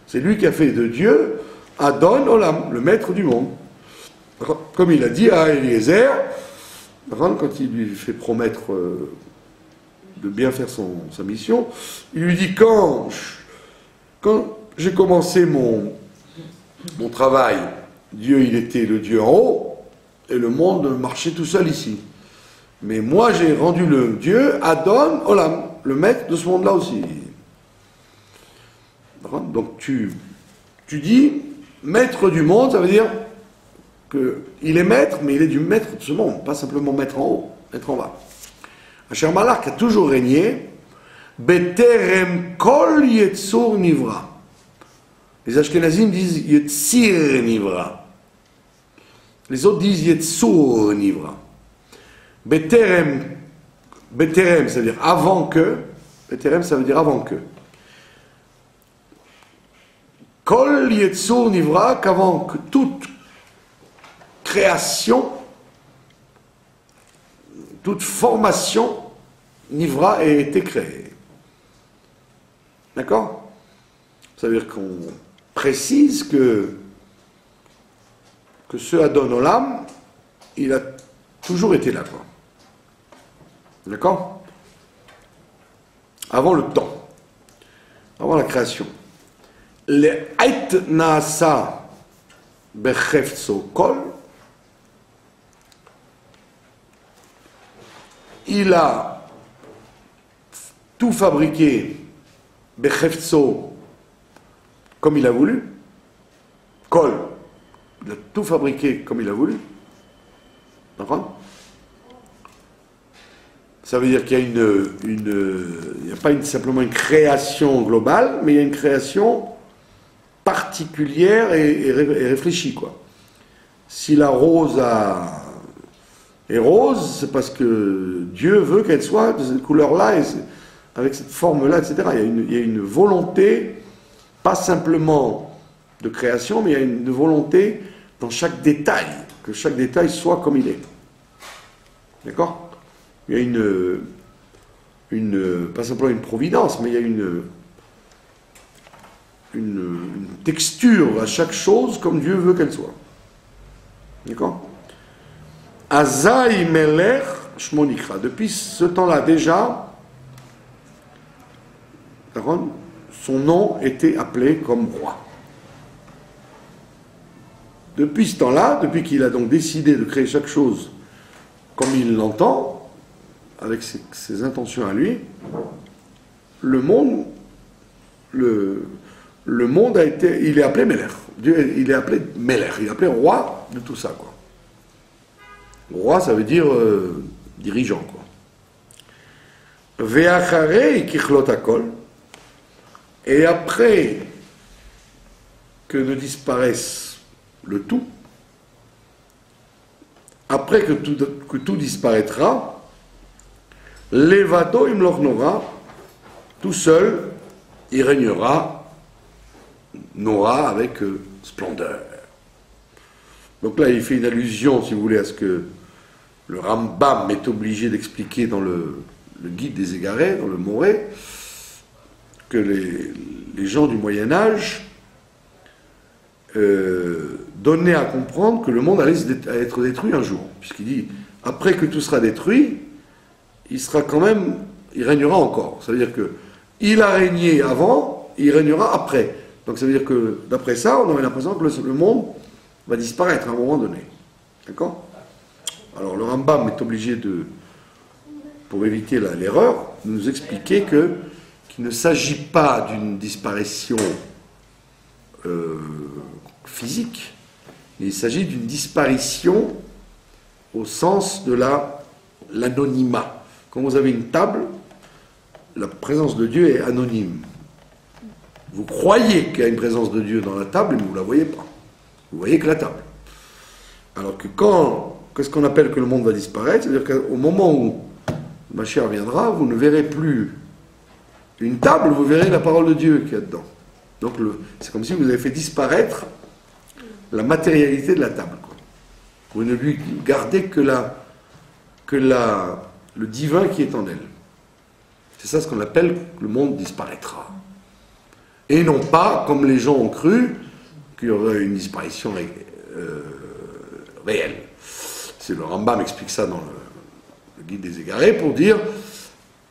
C'est lui qui a fait de Dieu Adon Olam, le maître du monde. Comme il a dit à Eliezer, quand il lui fait promettre de bien faire sa mission, il lui dit quand j'ai commencé mon travail, Dieu il était le Dieu en haut et le monde marchait tout seul ici. Mais moi j'ai rendu le Dieu Adon Olam, le maître de ce monde-là aussi. Donc tu dis maître du monde, ça veut dire qu'il est maître, mais il est du maître de ce monde, pas simplement maître en haut, maître en bas. Asher Malach a toujours régné, Beterem Kol Yetzur Nivra. Les Ashkenazim disent Yetzir Nivra. Les autres disent Yetzur Nivra. Beterem, ça veut dire avant que. Beterem, ça veut dire avant que. Kol Yetzur Nivra, qu'avant que toute création, toute formation, Nivra ait été créée. D'accord? Ça veut dire qu'on précise que ce Adon Olam, il a toujours été là, quoi. D'accord? Avant le temps, avant la création. Le Ait Naasa Bechefzo Kol, il a tout fabriqué Bechefzo comme il a voulu. Kol, il a tout fabriqué comme il a voulu. D'accord? Ça veut dire qu'il y a il n'y a pas simplement une création globale, mais il y a une création particulière et réfléchie, quoi. Si la rose est rose, c'est parce que Dieu veut qu'elle soit de cette couleur-là, et avec cette forme-là, etc. Il y a une volonté, pas simplement de création, mais il y a une volonté dans chaque détail, que chaque détail soit comme il est. D'accord? Il y a pas simplement une providence, mais il y a une texture à chaque chose comme Dieu veut qu'elle soit. D'accord? Azaï Melech Shmonikra. Depuis ce temps-là déjà, son nom était appelé comme roi. Depuis ce temps-là, depuis qu'il a donc décidé de créer chaque chose comme il l'entend, avec ses intentions à lui, le monde a été, il est appelé Melech. Dieu, il est appelé Melech, il est appelé roi de tout ça, quoi. Roi, ça veut dire dirigeant, quoi. Ve'acharei kichlot hakol, et après que ne disparaisse le tout, après que tout disparaîtra, Levado imloch nora, tout seul, il régnera, nora avec splendeur. Donc là, il fait une allusion, si vous voulez, à ce que le Rambam est obligé d'expliquer dans le Guide des Égarés, dans le Moré, que les gens du Moyen-Âge donnaient à comprendre que le monde allait être détruit un jour. Puisqu'il dit, après que tout sera détruit, il sera quand même, il régnera encore. Ça veut dire que il a régné avant, il régnera après. Donc ça veut dire que d'après ça, on aurait l'impression que le monde va disparaître à un moment donné. D'accord? Alors le Rambam est obligé pour éviter l'erreur, de nous expliquer qu'il ne s'agit pas d'une disparition physique, il s'agit d'une disparition au sens de l'anonymat. Quand vous avez une table, la présence de Dieu est anonyme. Vous croyez qu'il y a une présence de Dieu dans la table, mais vous ne la voyez pas. Vous voyez que la table. Alors que qu'est-ce qu'on appelle que le monde va disparaître? C'est-à-dire qu'au moment où ma chère viendra, vous ne verrez plus une table, vous verrez la parole de Dieu qu'il y a dedans. Donc c'est comme si vous avez fait disparaître la matérialité de la table, quoi. Vous ne lui gardez que le divin qui est en elle. C'est ça ce qu'on appelle que le monde disparaîtra. Et non pas, comme les gens ont cru, qu'il y aurait une disparition réelle. C'est le Rambam explique ça dans le Guide des Égarés pour dire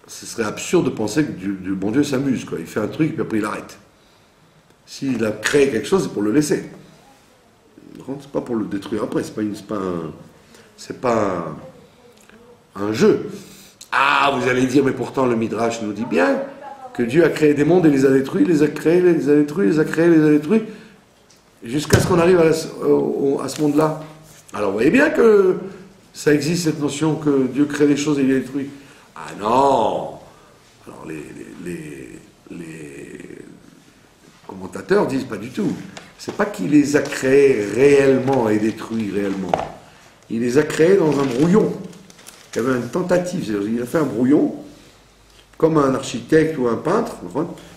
ce serait absurde de penser que le bon Dieu s'amuse, quoi. Il fait un truc et puis après il arrête. S'il a créé quelque chose, c'est pour le laisser. C'est pas pour le détruire après, c'est pas un jeu. Ah, vous allez dire, mais pourtant le Midrash nous dit bien que Dieu a créé des mondes et les a détruits, les a créés, les a détruits, les a créés, les a détruits, jusqu'à ce qu'on arrive à ce monde-là. Alors vous voyez bien que ça existe, cette notion que Dieu crée des choses et il les détruit. Ah non! Alors les commentateurs disent pas du tout. C'est pas qu'il les a créés réellement et détruits réellement. Il les a créés dans un brouillon. Il y avait une tentative. Il a fait un brouillon, comme un architecte ou un peintre,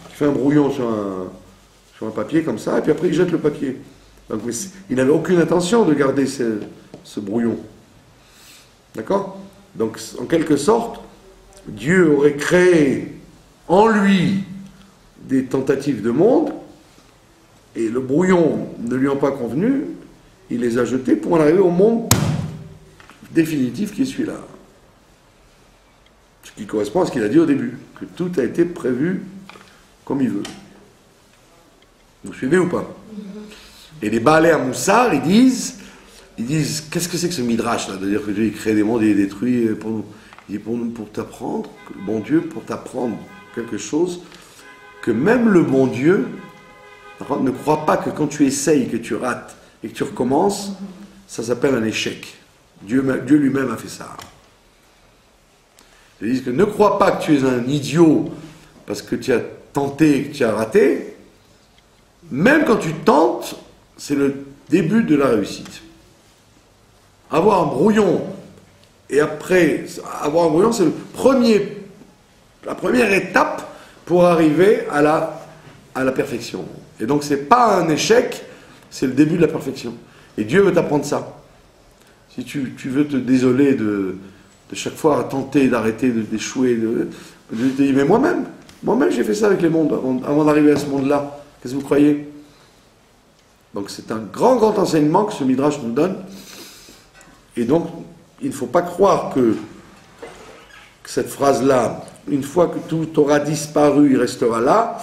qui fait un brouillon sur un papier comme ça, et puis après il jette le papier. Donc, il n'avait aucune intention de garder ce brouillon. D'accord? Donc, en quelque sorte, Dieu aurait créé en lui des tentatives de monde, et le brouillon ne lui a pas convenu, il les a jetés pour en arriver au monde définitif qui est celui-là. Ce qui correspond à ce qu'il a dit au début, que tout a été prévu comme il veut. Vous suivez ou pas? Et les Baalei Moussar, ils disent, qu'est-ce que c'est que ce midrash là, de dire que Dieu crée des mondes et les détruit pour nous? Il dit pour t'apprendre, le bon Dieu, pour t'apprendre quelque chose, que même le bon Dieu ne croit pas que quand tu essayes, que tu rates et que tu recommences, ça s'appelle un échec. Dieu lui-même a fait ça. Ils disent que ne crois pas que tu es un idiot parce que tu as tenté et que tu as raté. Même quand tu tentes, c'est le début de la réussite. Avoir un brouillon, et après, avoir un brouillon, c'est la première étape pour arriver à la perfection. Et donc, c'est pas un échec, c'est le début de la perfection. Et Dieu veut t'apprendre ça. Si tu veux te désoler de chaque fois tenter d'arrêter, d'échouer, Dieu te dit, mais moi-même j'ai fait ça avec les mondes, avant d'arriver à ce monde-là. Qu'est-ce que vous croyez? Donc c'est un grand enseignement que ce Midrash nous donne. Et donc, il ne faut pas croire que cette phrase-là, une fois que tout aura disparu, il restera là.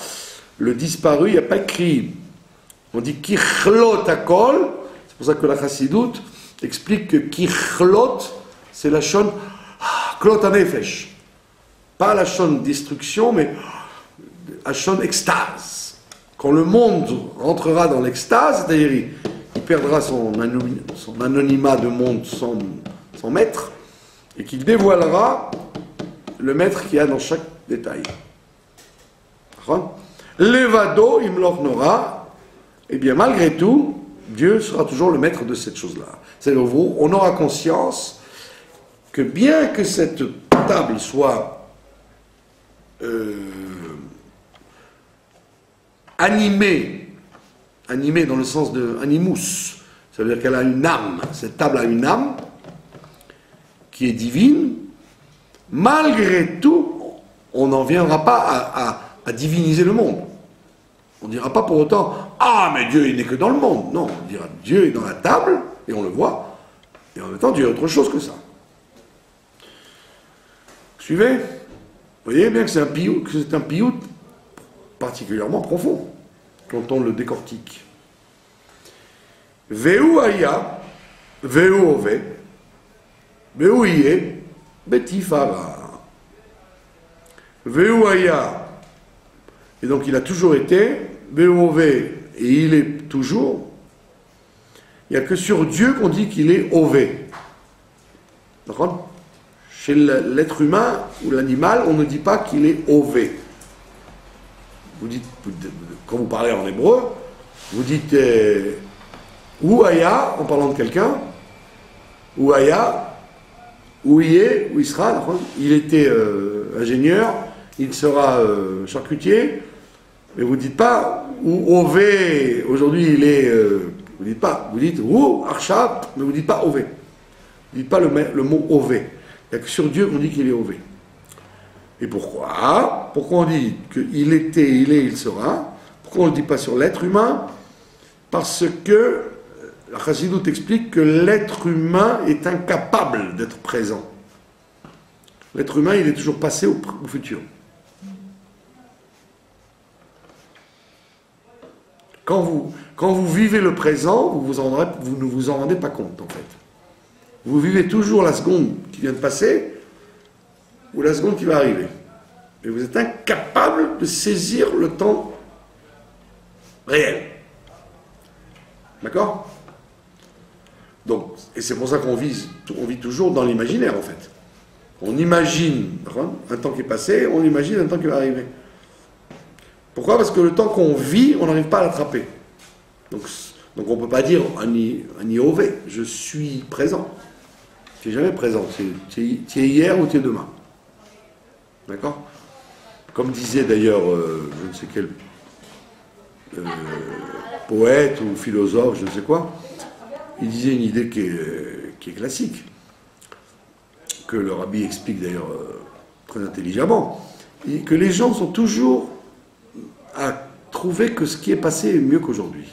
Le disparu, il n'y a pas écrit. On dit kichlot akol. C'est pour ça que la Chassidoute explique que kichlot, c'est la shon klot anefesh. Pas la shon destruction, mais la shon extase. Quand le monde rentrera dans l'extase, c'est-à-dire il perdra son anonymat de monde sans maître, et qu'il dévoilera le maître qu'il y a dans chaque détail. Levado imloch nora, et bien malgré tout, Dieu sera toujours le maître de cette chose-là. C'est-à-dire, on aura conscience que bien que cette table soit animée dans le sens de animus, ça veut dire qu'elle a une âme, cette table a une âme qui est divine, malgré tout, on n'en viendra pas à diviniser le monde. On ne dira pas pour autant, ah mais Dieu il n'est que dans le monde. Non, on dira Dieu est dans la table, et on le voit, et en même temps Dieu est autre chose que ça. Vous suivez? Vous voyez bien que c'est un piyut particulièrement profond, quand on le décortique. Veu aya, veu ove, veu iye, betifara. Veu aya, et donc il a toujours été, veu ove, et il est toujours. Il n'y a que sur Dieu qu'on dit qu'il est ove. D'accord? Chez l'être humain ou l'animal, on ne dit pas qu'il est ove. quand vous parlez en hébreu, vous dites ou Aya, en parlant de quelqu'un, ou Aya, où il est, où il sera, il était ingénieur, il sera charcutier, mais vous ne dites pas où Ové, aujourd'hui il est, vous dites pas, vous dites ou Arshab, mais vous ne dites pas Ové. Vous ne dites pas le mot Ové. Il n'y a que sur Dieu qu'on dit qu'il est Ové. Et pourquoi? Pourquoi on dit qu'il était, il est, il sera? Pourquoi on ne le dit pas sur l'être humain? Parce que la Chassidoute explique que l'être humain est incapable d'être présent. L'être humain, il est toujours passé au futur. Quand vous vivez le présent, vous ne vous en rendez pas compte, en fait. Vous vivez toujours la seconde qui vient de passer ou la seconde qui va arriver. Et vous êtes incapable de saisir le temps réel. D'accord? Donc, et c'est pour ça qu'on vit toujours dans l'imaginaire, en fait. On imagine un temps qui est passé, on imagine un temps qui va arriver. Pourquoi? Parce que le temps qu'on vit, on n'arrive pas à l'attraper. Donc on ne peut pas dire Ani Ové, je suis présent. Tu n'es jamais présent, tu es hier ou tu es demain. D'accord? Comme disait d'ailleurs, je ne sais quel poète ou philosophe, je ne sais quoi, il disait une idée qui est classique, que le rabbi explique d'ailleurs très intelligemment, que les gens sont toujours à trouver que ce qui est passé est mieux qu'aujourd'hui.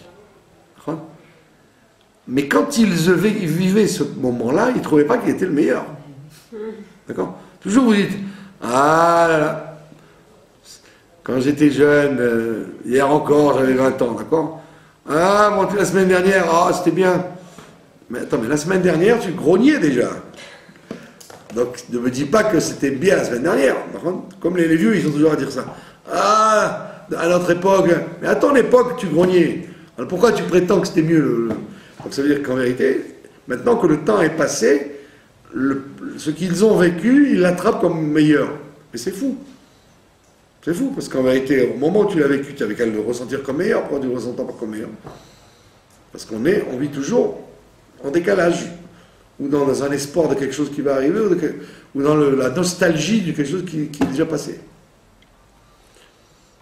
Mais quand ils vivaient ce moment-là, ils ne trouvaient pas qu'il était le meilleur. D'accord? Toujours vous dites, ah là là, quand j'étais jeune, hier encore, j'avais 20 ans, d'accord? Ah, bon, la semaine dernière, ah, c'était bien. Mais attends, mais la semaine dernière, tu grognais déjà. Donc, ne me dis pas que c'était bien la semaine dernière. Comme les vieux, ils sont toujours à dire ça. Ah, à notre époque. Mais à ton époque, tu grognais. Alors pourquoi tu prétends que c'était mieux Donc ça veut dire qu'en vérité, maintenant que le temps est passé, ce qu'ils ont vécu, ils l'attrapent comme meilleur. Mais c'est fou. C'est fou, parce qu'en vérité, au moment où tu l'as vécu, tu avais qu'à le ressentir comme meilleur. Pourquoi tu ne le ressens pas comme meilleur? Parce qu'on vit toujours en décalage, ou dans un espoir de quelque chose qui va arriver, ou dans la nostalgie de quelque chose qui est déjà passé.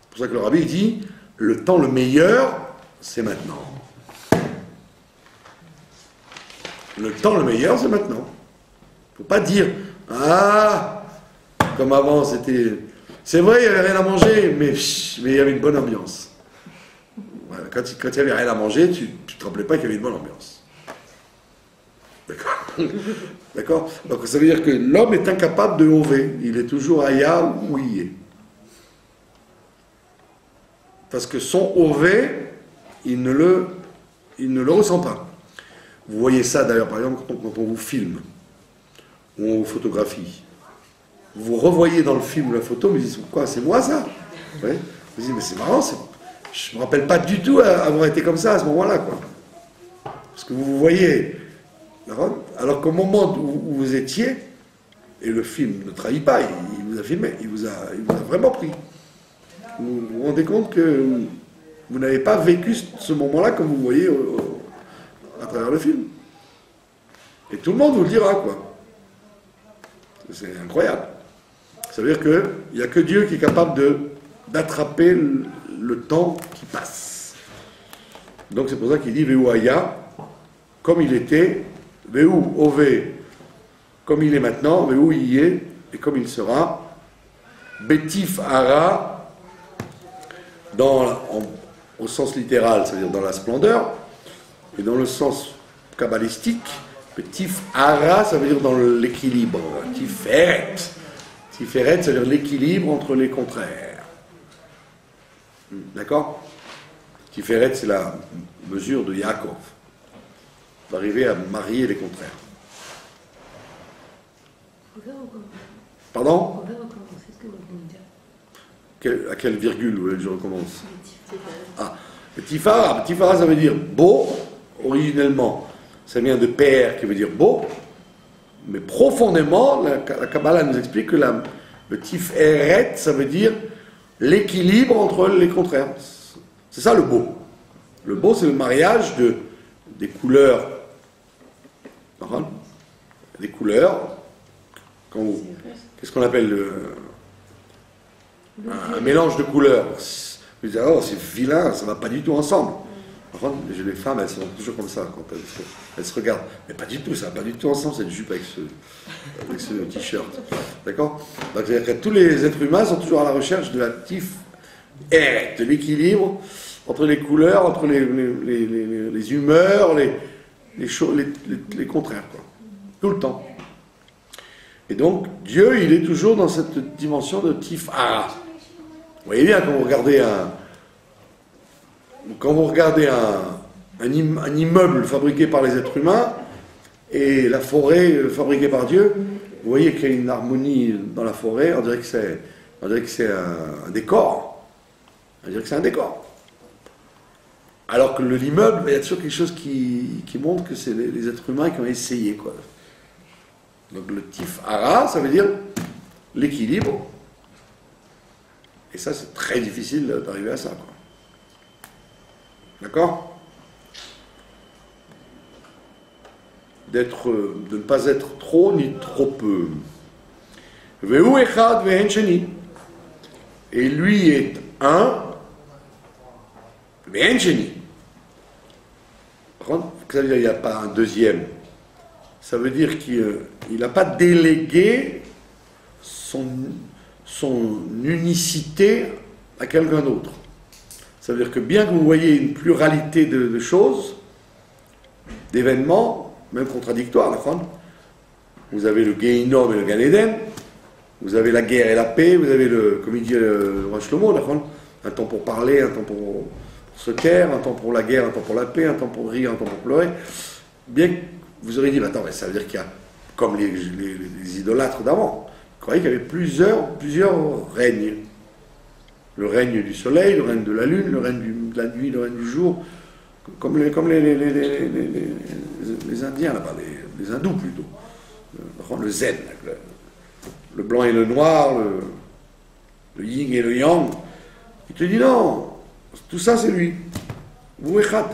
C'est pour ça que le rabbi dit, le temps le meilleur, c'est maintenant. Le temps le meilleur, c'est maintenant. Il ne faut pas dire, ah, comme avant, c'était... C'est vrai, il n'y avait rien à manger, mais il y avait une bonne ambiance. Voilà, quand il n'y avait rien à manger, tu ne te rappelais pas qu'il y avait une bonne ambiance. D'accord? D'accord? Donc ça veut dire que l'homme est incapable de Ové. Il est toujours Aya où il est. Parce que son Ové, il ne le ressent pas. Vous voyez ça d'ailleurs, par exemple, quand on vous filme, ou on vous photographie. Vous revoyez dans le film la photo, mais vous dites, quoi, c'est moi ça? Ouais. Vous dites, mais c'est marrant, je ne me rappelle pas du tout avoir été comme ça à ce moment-là, quoi. Parce que vous voyez, alors qu'au moment où vous étiez, et le film ne trahit pas, il vous a filmé, il vous a vraiment pris. Vous vous rendez compte que vous n'avez pas vécu ce moment-là comme vous voyez à travers le film. Et tout le monde vous le dira, quoi. C'est incroyable. Ça veut dire qu'il n'y a que Dieu qui est capable d'attraper le temps qui passe. Donc c'est pour ça qu'il dit Veu Aya, comme il était, Veu Ové, comme il est maintenant, Veu il est, et comme il sera, Betif Ara, au sens littéral, c'est-à-dire dans la splendeur, et dans le sens kabbalistique, Tif Ara, ça veut dire dans l'équilibre. Tiferet. Tiferet, ça veut dire l'équilibre entre les contraires. D'accord? Tiferet, c'est la mesure de Yaakov. D'arriver à marier les contraires. Pardon? À quelle virgule vous voulez que je recommence? Ah, Tifara, ça veut dire beau, originellement. Ça vient de père qui veut dire beau, mais profondément, la Kabbalah nous explique que le Tiferet, ça veut dire l'équilibre entre les contraires. C'est ça le beau. Le beau, c'est le mariage des couleurs. Des couleurs. Qu'est-ce qu'on appelle un mélange de couleurs. Vous dites, oh, c'est vilain, ça ne va pas du tout ensemble. Les femmes, elles sont toujours comme ça quand elles se regardent. Mais pas du tout, ça ne va pas du tout ensemble, cette jupe avec ce t-shirt. D'accord? Donc, c'est-à-dire que tous les êtres humains sont toujours à la recherche de la de l'équilibre entre les couleurs, entre les humeurs, les contraires, quoi. Tout le temps. Et donc, Dieu, il est toujours dans cette dimension de tif'ara. Vous voyez bien, quand vous regardez un immeuble fabriqué par les êtres humains et la forêt fabriquée par Dieu, vous voyez qu'il y a une harmonie dans la forêt, on dirait que c'est un décor. On dirait que c'est un décor. Alors que l'immeuble, il y a toujours quelque chose qui montre que c'est les êtres humains qui ont essayé, quoi. Donc le tif'ara, ça veut dire l'équilibre. Et ça, c'est très difficile d'arriver à ça, quoi. D'accord? De ne pas être trop ni trop peu. Ve'hu echad ve'en sheni. Et lui est un, ve'en sheni. Ça veut dire qu'il n'y a pas un deuxième. Ça veut dire qu'il n'a pas délégué son unicité à quelqu'un d'autre. Ça veut dire que bien que vous voyez une pluralité de choses, d'événements, même contradictoires, vous avez le Gehinom et le Gan Eden, vous avez la guerre et la paix, vous avez, comme il dit le roi Shlomo, un temps pour parler, un temps pour se taire, un temps pour la guerre, un temps pour la paix, un temps pour rire, un temps pour pleurer. Bien que vous aurez dit, mais attends, mais ça veut dire qu'il y a, comme les idolâtres d'avant, vous croyez qu'il y avait plusieurs règnes. Le règne du soleil, le règne de la lune, le règne de la nuit, le règne du jour, comme les Indiens là-bas, les hindous plutôt. Le zen, le blanc et le noir, le yin et le yang. Il te dit non, tout ça c'est lui. Vous echad,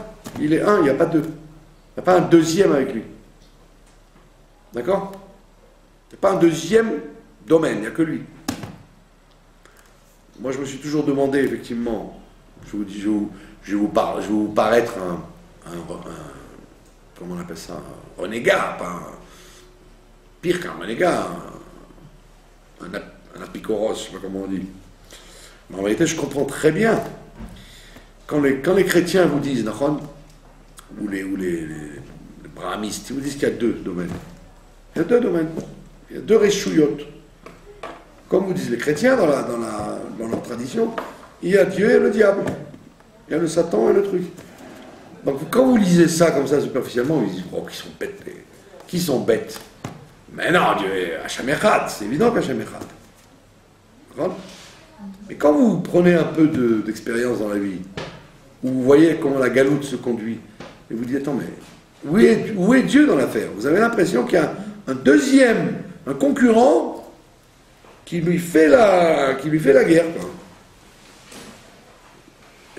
il est un, il n'y a pas deux. Il n'y a pas un deuxième avec lui. D'accord? Il n'y a pas un deuxième domaine, il n'y a que lui. Moi, je me suis toujours demandé, effectivement, je vais vous paraître comment on appelle ça, un renégat, pire qu'un renégat, un apicoros, je ne sais pas comment on dit. Mais en réalité, je comprends très bien. Quand les chrétiens vous disent, ou les brahmistes, ils vous disent qu'il y a deux domaines. Il y a deux domaines. Il y a deux réchouillottes. Comme vous disent les chrétiens dans leur tradition, il y a Dieu et le diable. Il y a le Satan et le truc. Donc quand vous lisez ça comme ça superficiellement, vous dites, oh, qui sont bêtes. Qui sont bêtes? Mais non, Dieu est Hachem Echad, c'est évident qu'Hachem Echad. D'accord? Mais quand vous prenez un peu d'expérience dans la vie, où vous voyez comment la galoute se conduit, et vous dites, attends, mais où est Dieu dans l'affaire? Vous avez l'impression qu'il y a un deuxième, un concurrent qui lui fait la guerre, quoi.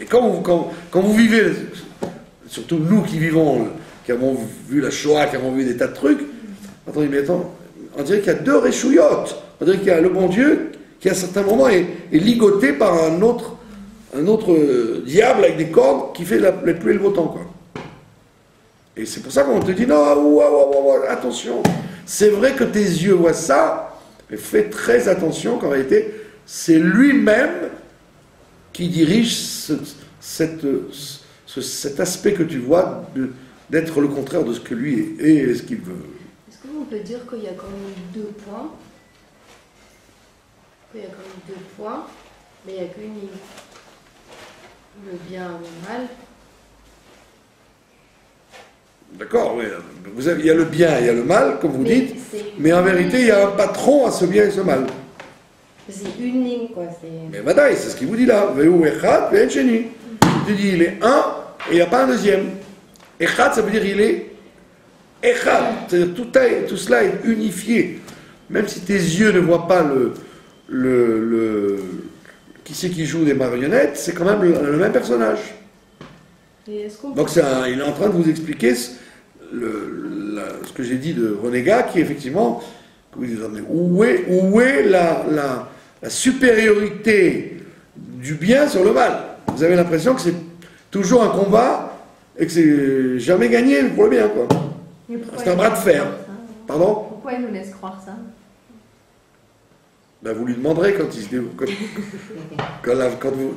Et quand vous vivez, surtout nous qui vivons, qui avons vu la Shoah, qui avons vu des tas de trucs, attendez, mais attends, on dirait qu'il y a deux réchouillottes. On dirait qu'il y a le bon Dieu qui à certains moments est ligoté par un autre diable avec des cordes qui fait la pluie et le beau temps, quoi. Et c'est pour ça qu'on te dit, non, attention, c'est vrai que tes yeux voient ça, mais fais très attention qu'en réalité, c'est lui-même qui dirige cet aspect que tu vois d'être le contraire de ce que lui est et ce qu'il veut. Est-ce qu'on peut dire qu'il y a quand même deux points? Il y a quand même deux points, mais il n'y a qu'une ligne. Le bien et le mal. D'accord, oui. Il y a le bien et il y a le mal, comme vous dites, mais en vérité, il y a un patron à ce bien et ce mal. C'est une ligne, quoi. Mais Vadaï, c'est ce qu'il vous dit là. Ve'hu echad ve'en sheni. Il te dit, il est un et il n'y a pas un deuxième. Echad, ça veut dire il est echad. C'est-à-dire tout cela est unifié. Même si tes yeux ne voient pas qui c'est qui joue des marionnettes, c'est quand même le même personnage. Et est-ce qu'on Donc il est en train de vous expliquer ce que j'ai dit de Renégat, qui effectivement, où est la supériorité du bien sur le mal? Vous avez l'impression que c'est toujours un combat et que c'est jamais gagné pour le bien, quoi. C'est un bras de fer. Pardon? Pourquoi il nous laisse croire ça? Ben, vous lui demanderez quand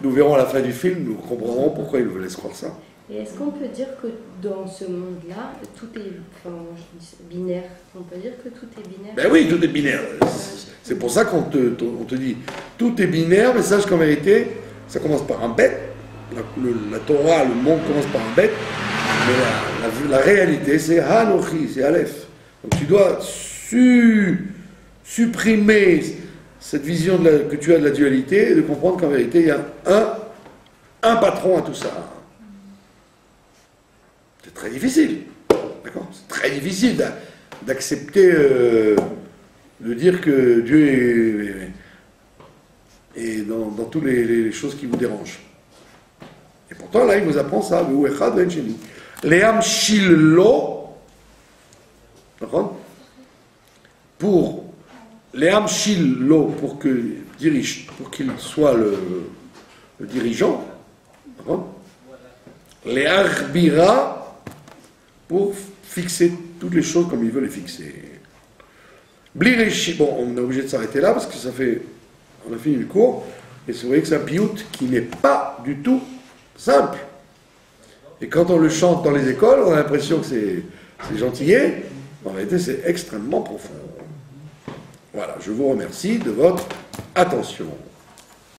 nous verrons à la fin du film, nous comprendrons pourquoi il vous laisse croire ça. Et est-ce qu'on peut dire que dans ce monde-là, tout est binaire? On peut dire que tout est binaire? Ben oui, tout est binaire. C'est pour ça qu'on te dit, tout est binaire, mais sache qu'en vérité, ça commence par un bête. La Torah, le monde commence par un bête, mais la réalité, c'est Hanochi, c'est Aleph. Donc tu dois supprimer cette vision que tu as de la dualité et de comprendre qu'en vérité, il y a un patron à tout ça. C'est très difficile. D'accord? C'est très difficile d'accepter, de dire que Dieu est dans toutes les choses qui vous dérangent. Et pourtant, là, il nous apprend ça. Leam Shillo, d'accord? Pour Leam Shillo, pour qu'il soit le dirigeant, d'accord? Learbira, pour fixer toutes les choses comme il veut les fixer. Blireshi, bon, on est obligé de s'arrêter là parce que on a fini le cours, et vous voyez que c'est un piout qui n'est pas du tout simple. Et quand on le chante dans les écoles, on a l'impression que c'est gentillet, mais en réalité c'est extrêmement profond. Voilà, je vous remercie de votre attention.